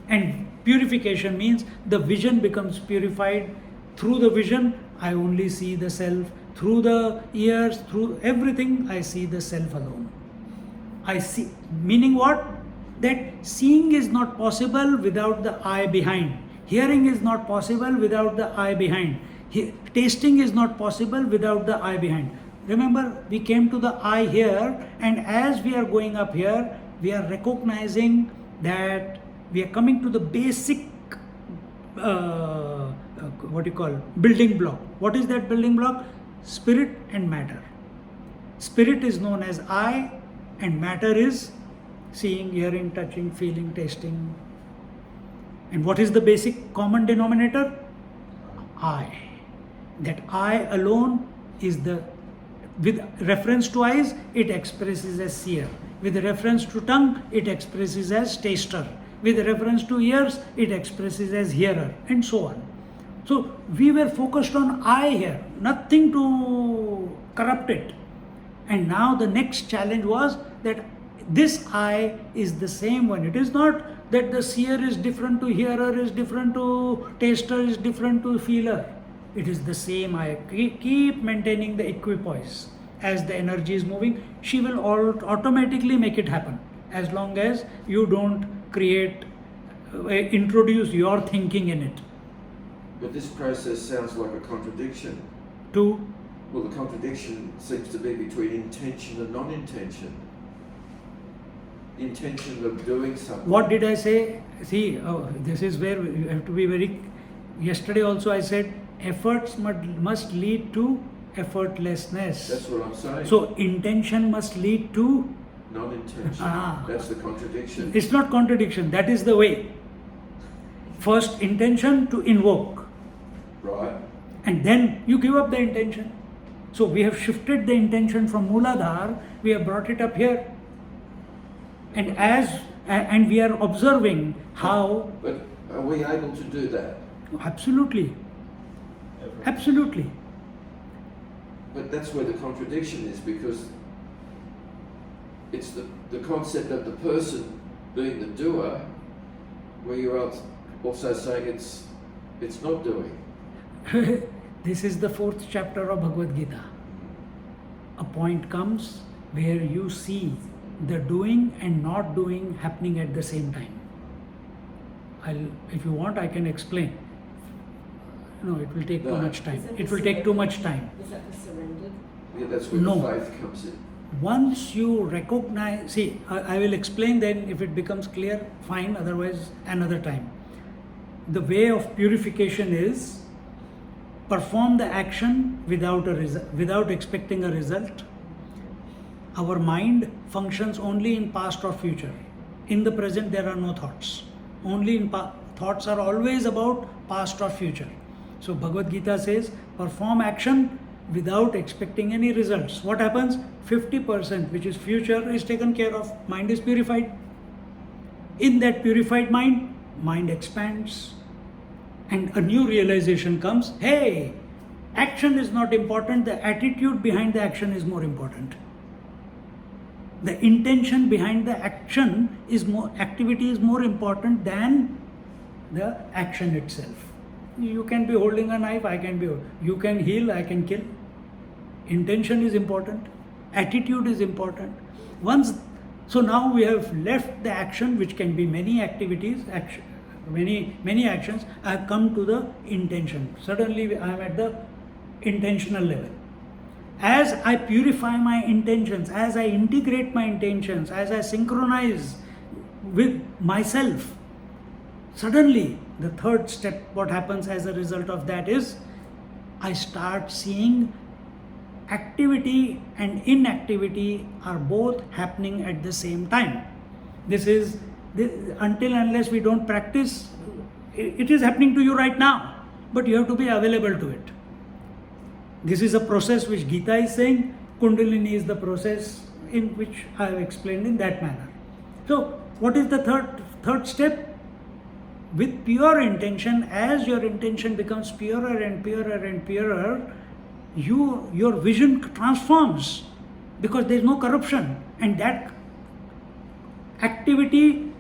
And purification means the vision becomes purified. Through the vision, I only see the self. Through the ears, through everything, I see the self alone. I see, meaning what? That seeing is not possible without the I behind. Hearing is not possible without the I behind. Tasting is not possible without the I behind. Remember, we came to the I here, and as we are going up here, we are recognizing that we are coming to the basic, building block. What is that building block? Spirit and matter. Spirit is known as I, and matter is seeing, hearing, touching, feeling, tasting. And what is the basic common denominator? I. That I alone is the, with reference to eyes, it expresses as seer. With reference to tongue, it expresses as taster. With reference to ears, it expresses as hearer, and so on. So we were focused on I here, nothing to corrupt it. And now the next challenge was that this I is the same one. It is not that the seer is different to hearer, is different to taster, is different to feeler. It is the same I. Keep maintaining the equipoise. as the energy is moving, she will automatically make it happen, as long as you don't introduce your thinking in it. But this process sounds like a contradiction. Well, the contradiction seems to be between intention and non-intention. Intention of doing something. What did I say? See, this is where you have to be very... Yesterday also I said, efforts must lead to effortlessness. That's what I'm saying. So, intention must lead to... Non-intention. That's the contradiction. It's not contradiction, that is the way. First intention to invoke. Right. And then you give up the intention. So we have shifted the intention from Mooladhara, we have brought it up here. And we are observing how... But are we able to do that? Absolutely. Absolutely. But that's where the contradiction is, because it's the concept of the person being the doer, where you're also saying it's not doing. This is the 4th chapter of Bhagavad Gita. A point comes where you see the doing and not doing happening at the same time. If you want, I can explain. No, it will take too much time. It will take too much time. Is that the surrendered? Yeah, that's where No. the faith comes in. Once you recognize, see, I will explain then. If it becomes clear, fine, otherwise another time. The way of purification is perform the action without expecting a result. Our mind functions only in past or future. In the present there are no thoughts. Only in thoughts are always about past or future. So Bhagavad Gita says, perform action without expecting any results. What happens? 50%, which is future, is taken care of. Mind is purified. In that purified mind expands. And a new realization comes, hey, action is not important, the attitude behind the action is more important. The intention behind the activity is more important than the action itself. You can be holding a knife, you can heal, I can kill. Intention is important, attitude is important. So now we have left the action, which can be many activities, many actions. I have come to the intention. Suddenly I am at the intentional level. As I purify my intentions, as I integrate my intentions, as I synchronize with myself, suddenly the third step, what happens as a result of that is, I start seeing activity and inactivity are both happening at the same time. Until unless we don't practice, it is happening to you right now, but you have to be available to it. This is a process which Gita is saying. Kundalini is the process in which I have explained in that manner. So, what is the third step? With pure intention, as your intention becomes purer and purer and purer, your vision transforms, because there is no corruption, and that activity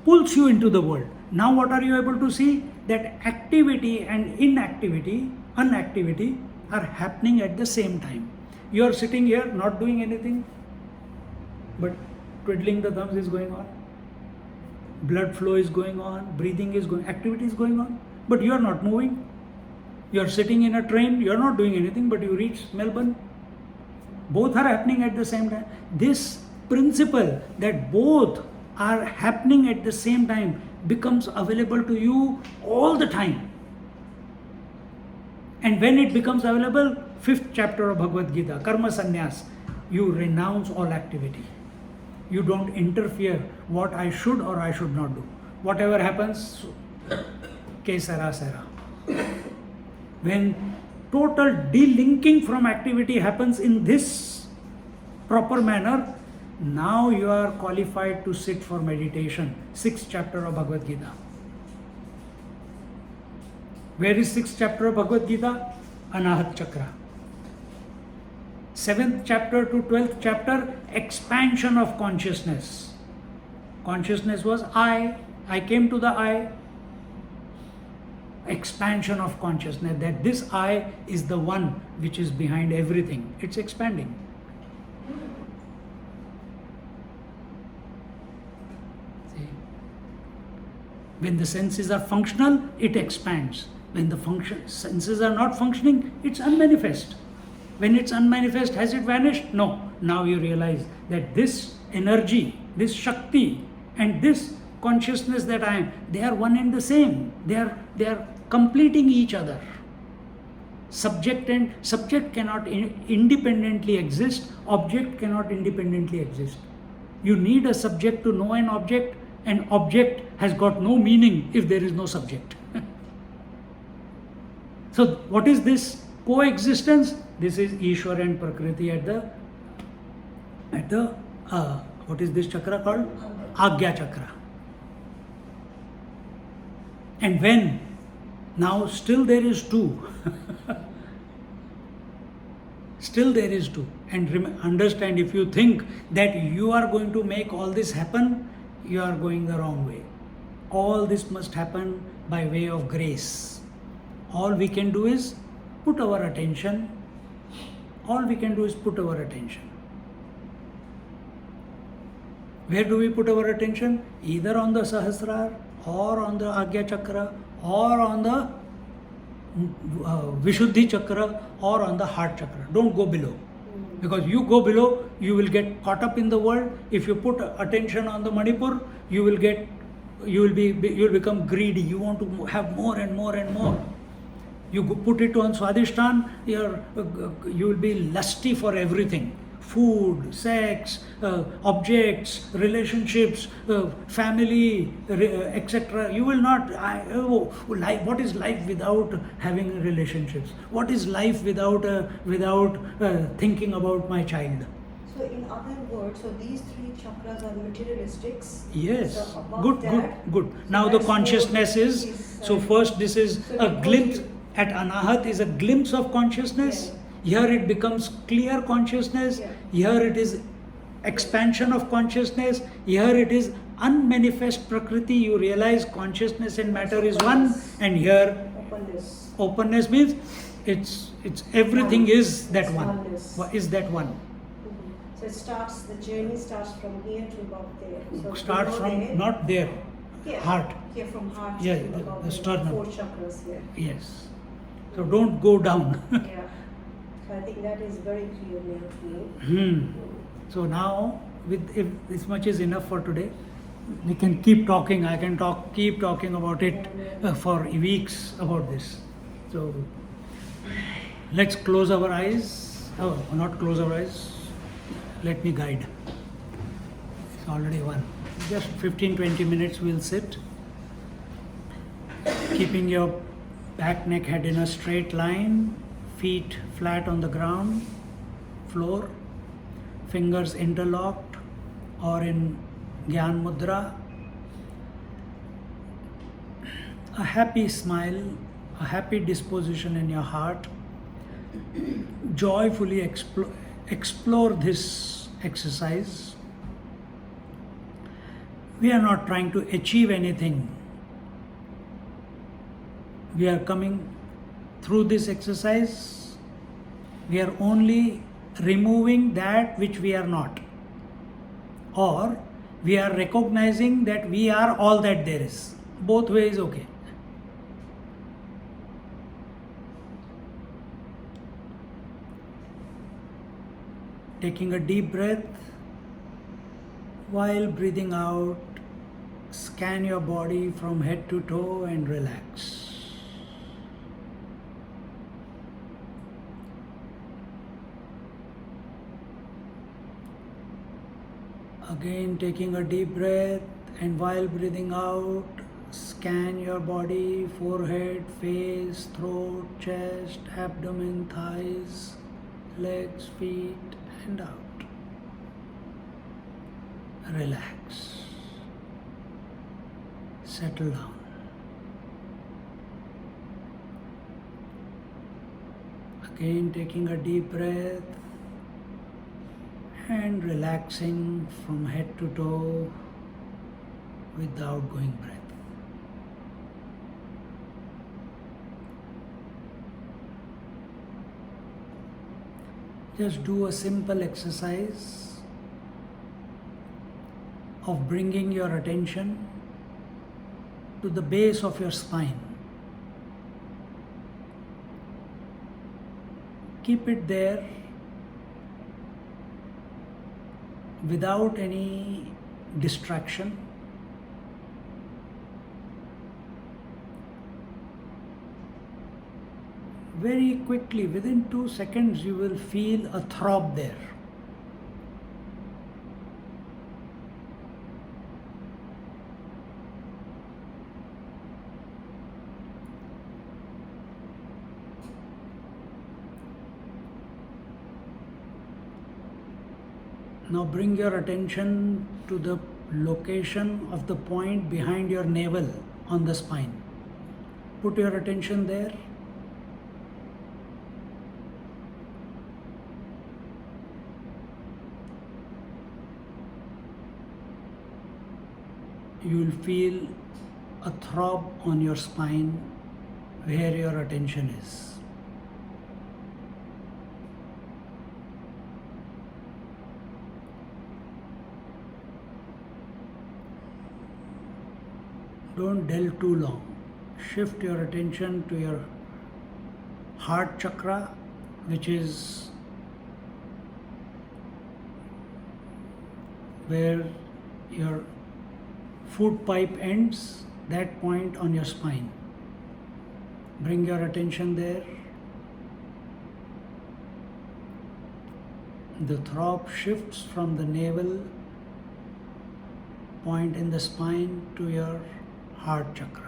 pulls you into the world. Now what are you able to see? That activity and inactivity, unactivity are happening at the same time. You are sitting here not doing anything, but twiddling the thumbs is going on. Blood flow is going on, breathing is going, activity is going on, but you are not moving. You are sitting in a train, you are not doing anything, but you reach Melbourne. Both are happening at the same time. This principle that both are happening at the same time becomes available to you all the time. And when it becomes available, 5th chapter of Bhagavad Gita, Karma Sannyas, you renounce all activity. You don't interfere what I should or I should not do. Whatever happens, ke sara sara. When total delinking from activity happens in this proper manner, now you are qualified to sit for meditation. 6th chapter of Bhagavad Gita. Where is 6th chapter of Bhagavad Gita? Heart Chakra. 7th chapter to 12th chapter, expansion of consciousness. Consciousness was I came to the I. Expansion of consciousness, that this I is the one which is behind everything. It's expanding. When the senses are functional, it expands. When the senses are not functioning, it's unmanifest. When it's unmanifest, has it vanished? No. Now you realize that this energy, this Shakti, and this consciousness that I am, they are one and the same. They are completing each other. Subject cannot independently exist. Object cannot independently exist. You need a subject to know an object. An object has got no meaning if there is no subject. So what is this coexistence? This is Ishwar and Prakriti at the what is this chakra called? Agya Chakra. And when now still there is two. Still there is two. And understand, if you think that you are going to make all this happen, you are going the wrong way. All this must happen by way of grace. All we can do is put our attention. All we can do is put our attention. Where do we put our attention? Either on the Sahasrara, or on the Agya Chakra, or on the Vishuddhi Chakra, or on the Heart Chakra. Don't go below. Because you go below, you will get caught up in the world. If you put attention on the Manipur, you will become greedy. You want to have more and more and more. You put it on Swadhisthana, you will be lusty for everything. Food, sex, objects, relationships, family, etc. You will not, what is life without having relationships? What is life without thinking about my child? So in other words, so these three chakras are materialistics. Yes, So good. So Now the consciousness is, so first this is a glimpse, at Anahat is a glimpse of consciousness. Yeah. Here it becomes clear consciousness. Yeah. Here it is expansion of consciousness. Here it is unmanifest Prakriti. You realize consciousness and matter is one. And here openness means it's everything is that one. Is that one. So it starts, the journey starts from here to about there. So Starts from there, not there. here, Heart. Here from heart Yeah, to about the there, sternum. 4 chakras here. Yes. So don't go down. Yeah. So I think that is very clear now to me. So now, if this much is enough for today, we can keep talking. I can keep talking about it for weeks about this. So let's close our eyes. Oh, not close our eyes. Let me guide. It's already one. Just 15-20 minutes we'll sit. Keeping your back, neck, head in a straight line. Feet flat on the ground, floor. Fingers interlocked or in Gyan Mudra. A happy smile, a happy disposition in your heart. Joyfully explore this exercise. We are not trying to achieve anything. We are coming through this exercise. We are only removing that which we are not, or we are recognizing that we are all that there is. Both ways okay. Taking a deep breath, while breathing out, scan your body from head to toe and relax. Again, taking a deep breath, and while breathing out, scan your body, forehead, face, throat, chest, abdomen, thighs, legs, feet, and out. Relax. Settle down. Again, taking a deep breath and relaxing from head to toe with the outgoing breath. Just do a simple exercise of bringing your attention to the base of your spine. Keep it there without any distraction. Very quickly, within 2 seconds, you will feel a throb there. Now bring your attention to the location of the point behind your navel on the spine. Put your attention there. You will feel a throb on your spine where your attention is. Don't dwell too long. Shift your attention to your Heart Chakra, which is where your food pipe ends, that point on your spine. Bring your attention there. The throb shifts from the navel point in the spine to your Heart Chakra.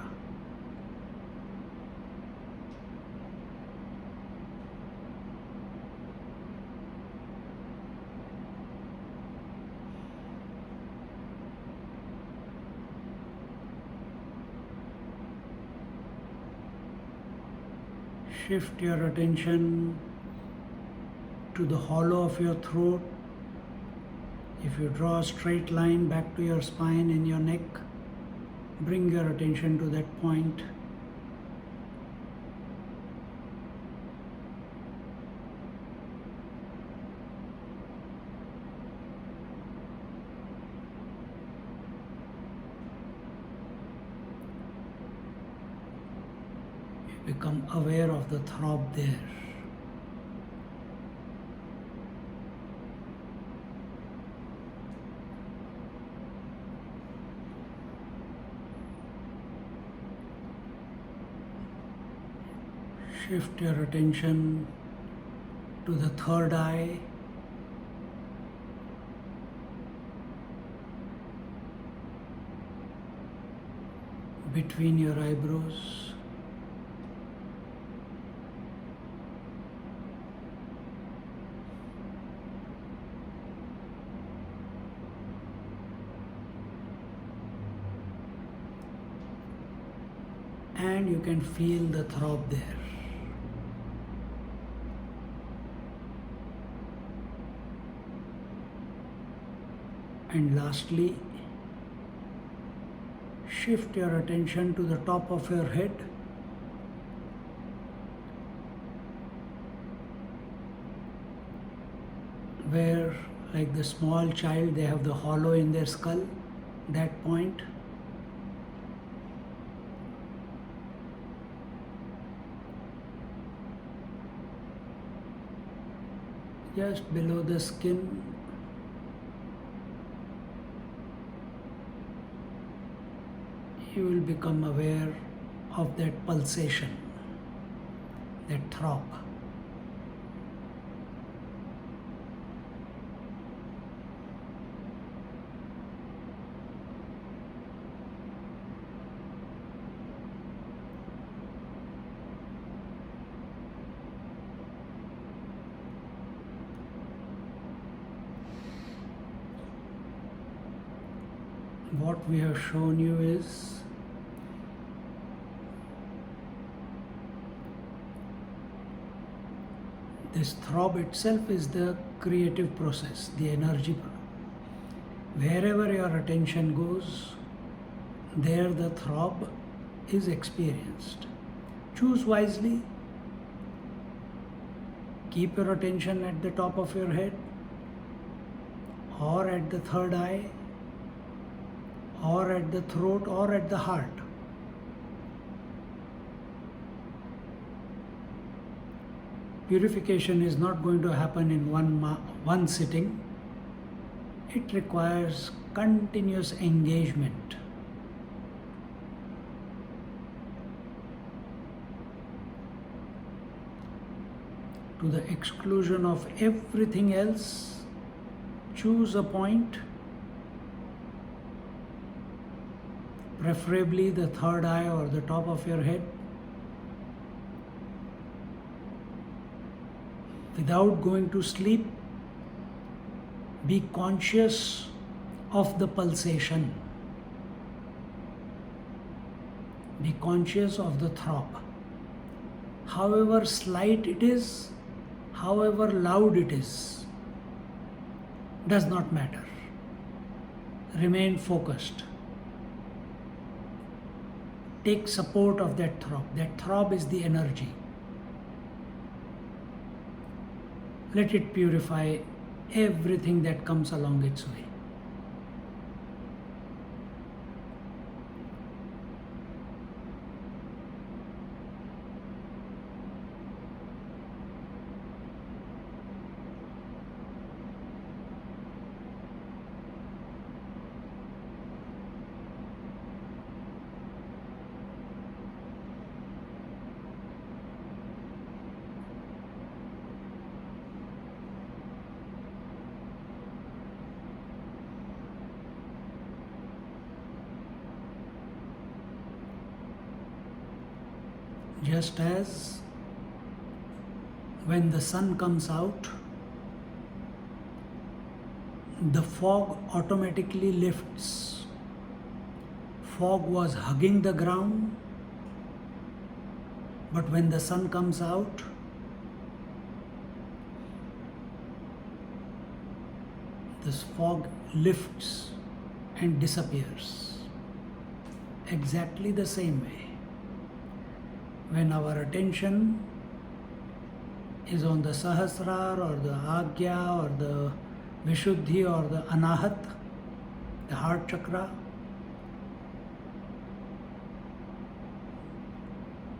Shift your attention to the hollow of your throat. If you draw a straight line back to your spine and your neck, bring your attention to that point. You become aware of the throb there. Shift your attention to the third eye. Between your eyebrows. And you can feel the throb there. And lastly, shift your attention to the top of your head. Where, like the small child, they have the hollow in their skull, that point. Just below the skin. You will become aware of that pulsation, that throb. What we have shown you is this throb itself is the creative process, the energy. Wherever your attention goes, there the throb is experienced. Choose wisely. Keep your attention at the top of your head, or at the third eye, or at the throat, or at the heart. Purification is not going to happen in one sitting. It requires continuous engagement. To the exclusion of everything else, choose a point, preferably the third eye or the top of your head. Without going to sleep, be conscious of the pulsation. Be conscious of the throb. However slight it is, however loud it is, does not matter. Remain focused. Take support of that throb. That throb is the energy. Let it purify everything that comes along its way. Just as when the sun comes out, the fog automatically lifts. Fog was hugging the ground, but when the sun comes out, this fog lifts and disappears. Exactly the same way. When our attention is on the Sahasrar or the Agya or the Vishuddhi or the Anahat, the Heart Chakra,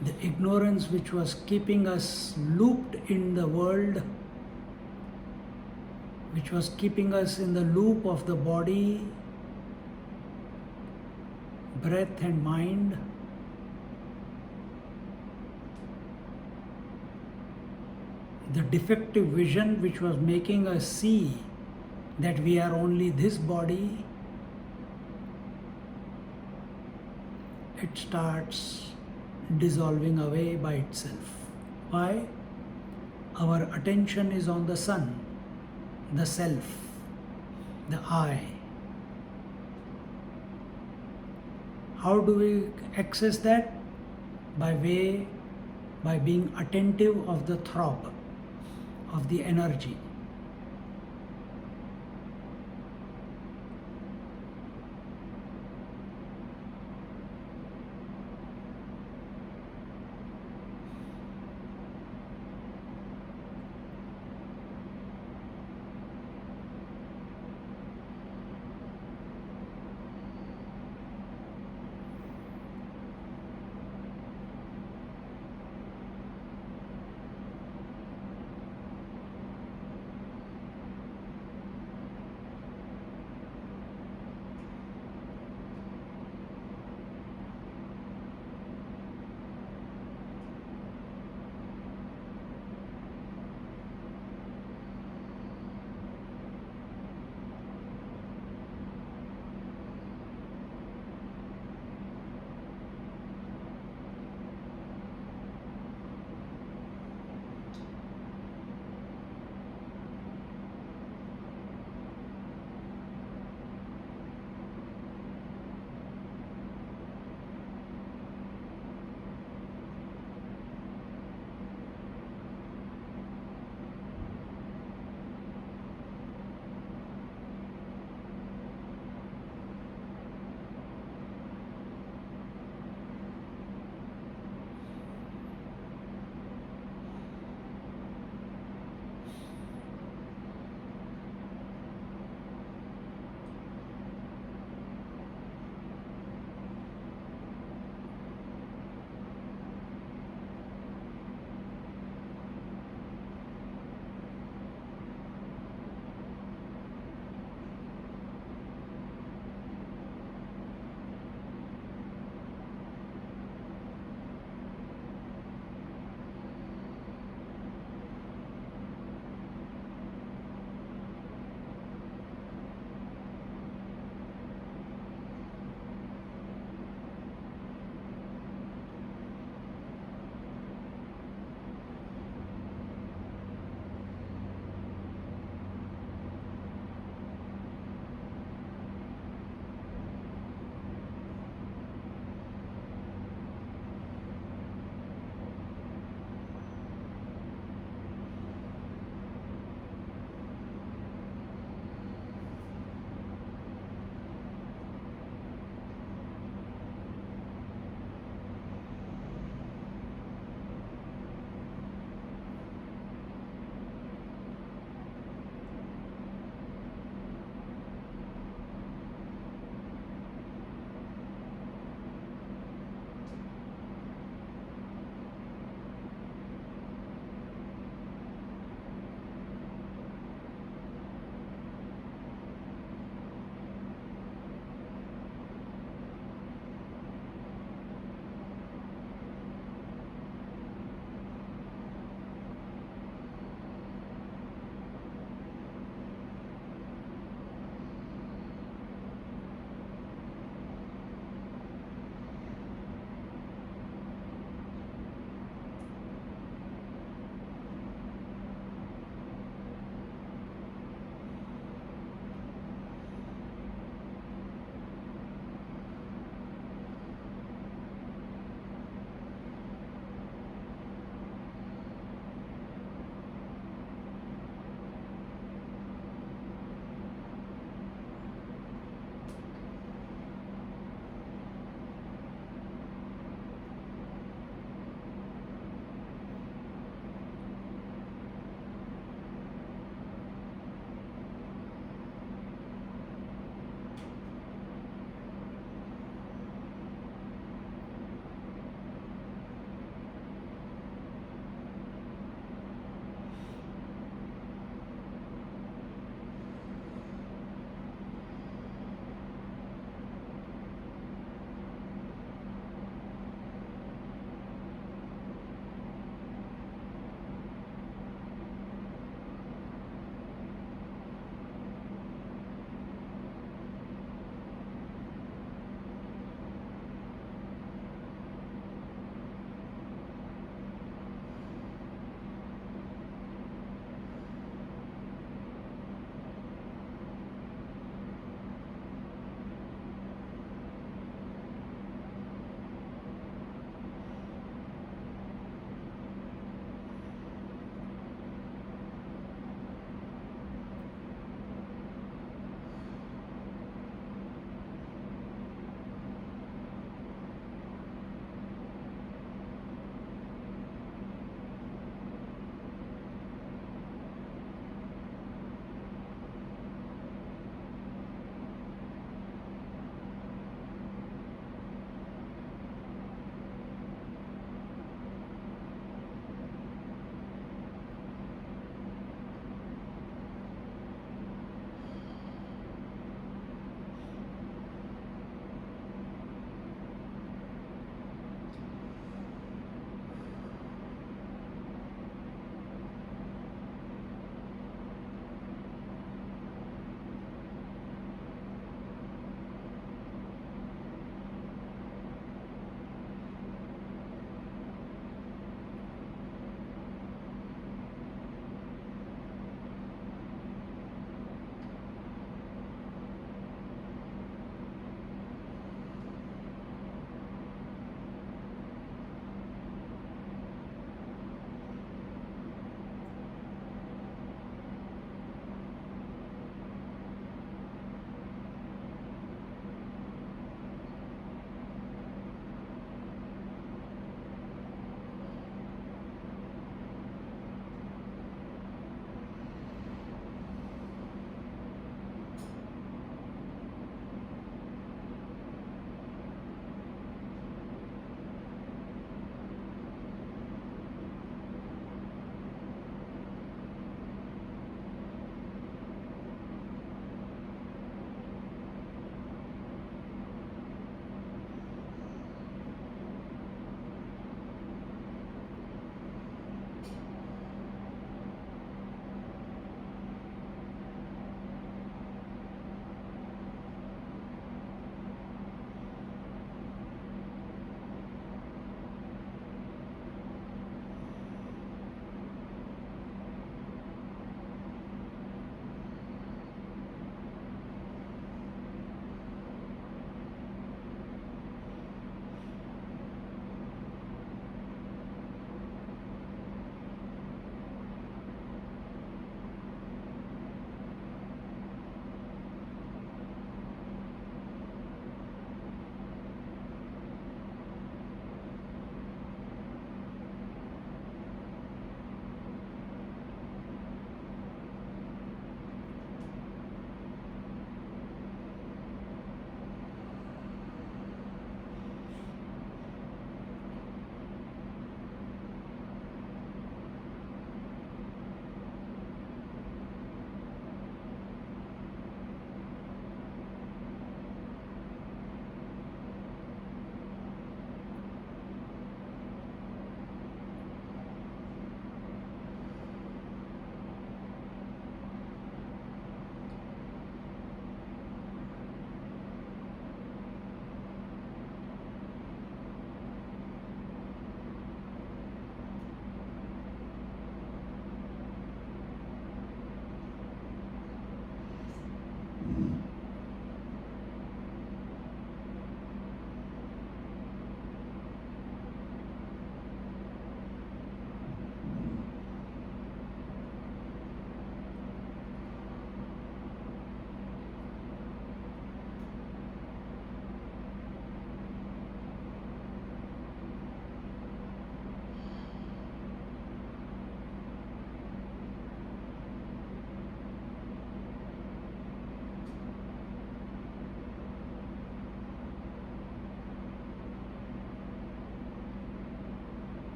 the ignorance which was keeping us looped in the world, which was keeping us in the loop of the body, breath and mind, the defective vision which was making us see that we are only this body, it starts dissolving away by itself. Why? Our attention is on the sun, the self, the I. How do we access that? By being attentive of the throb, of the energy.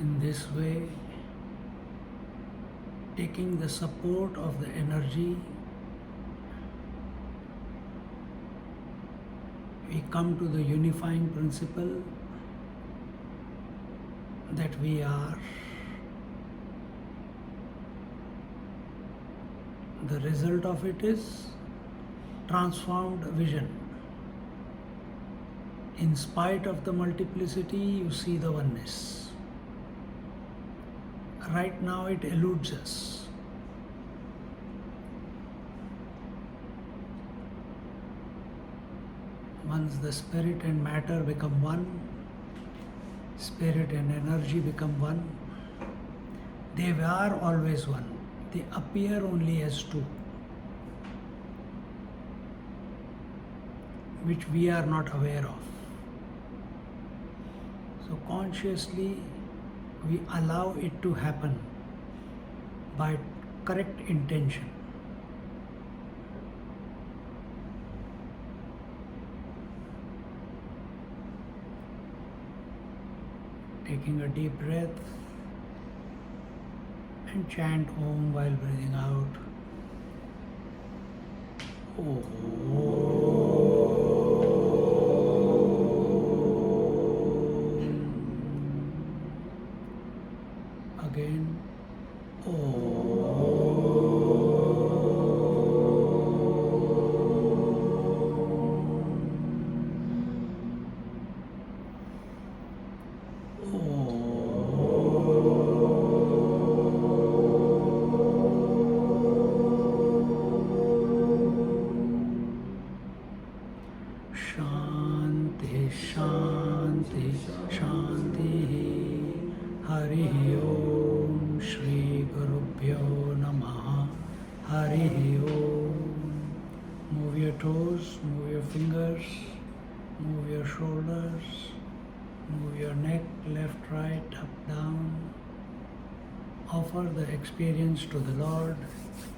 In this way, taking the support of the energy, we come to the unifying principle that we are the result of it is transformed vision. In spite of the multiplicity, you see the oneness. Right now it eludes us. Once the spirit and matter become one, spirit and energy become one, they are always one. They appear only as two, which we are not aware of. So consciously we allow it to happen by correct intention. Taking a deep breath and chant Om while breathing out. Again. Shanti, Shanti, Shanti. Hari Om Shri Gurubhyo Namaha. Hari Om. Move your toes, move your fingers, move your shoulders, move your neck, left, right, up, down. Offer the experience to the Lord,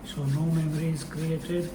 so no memory is created.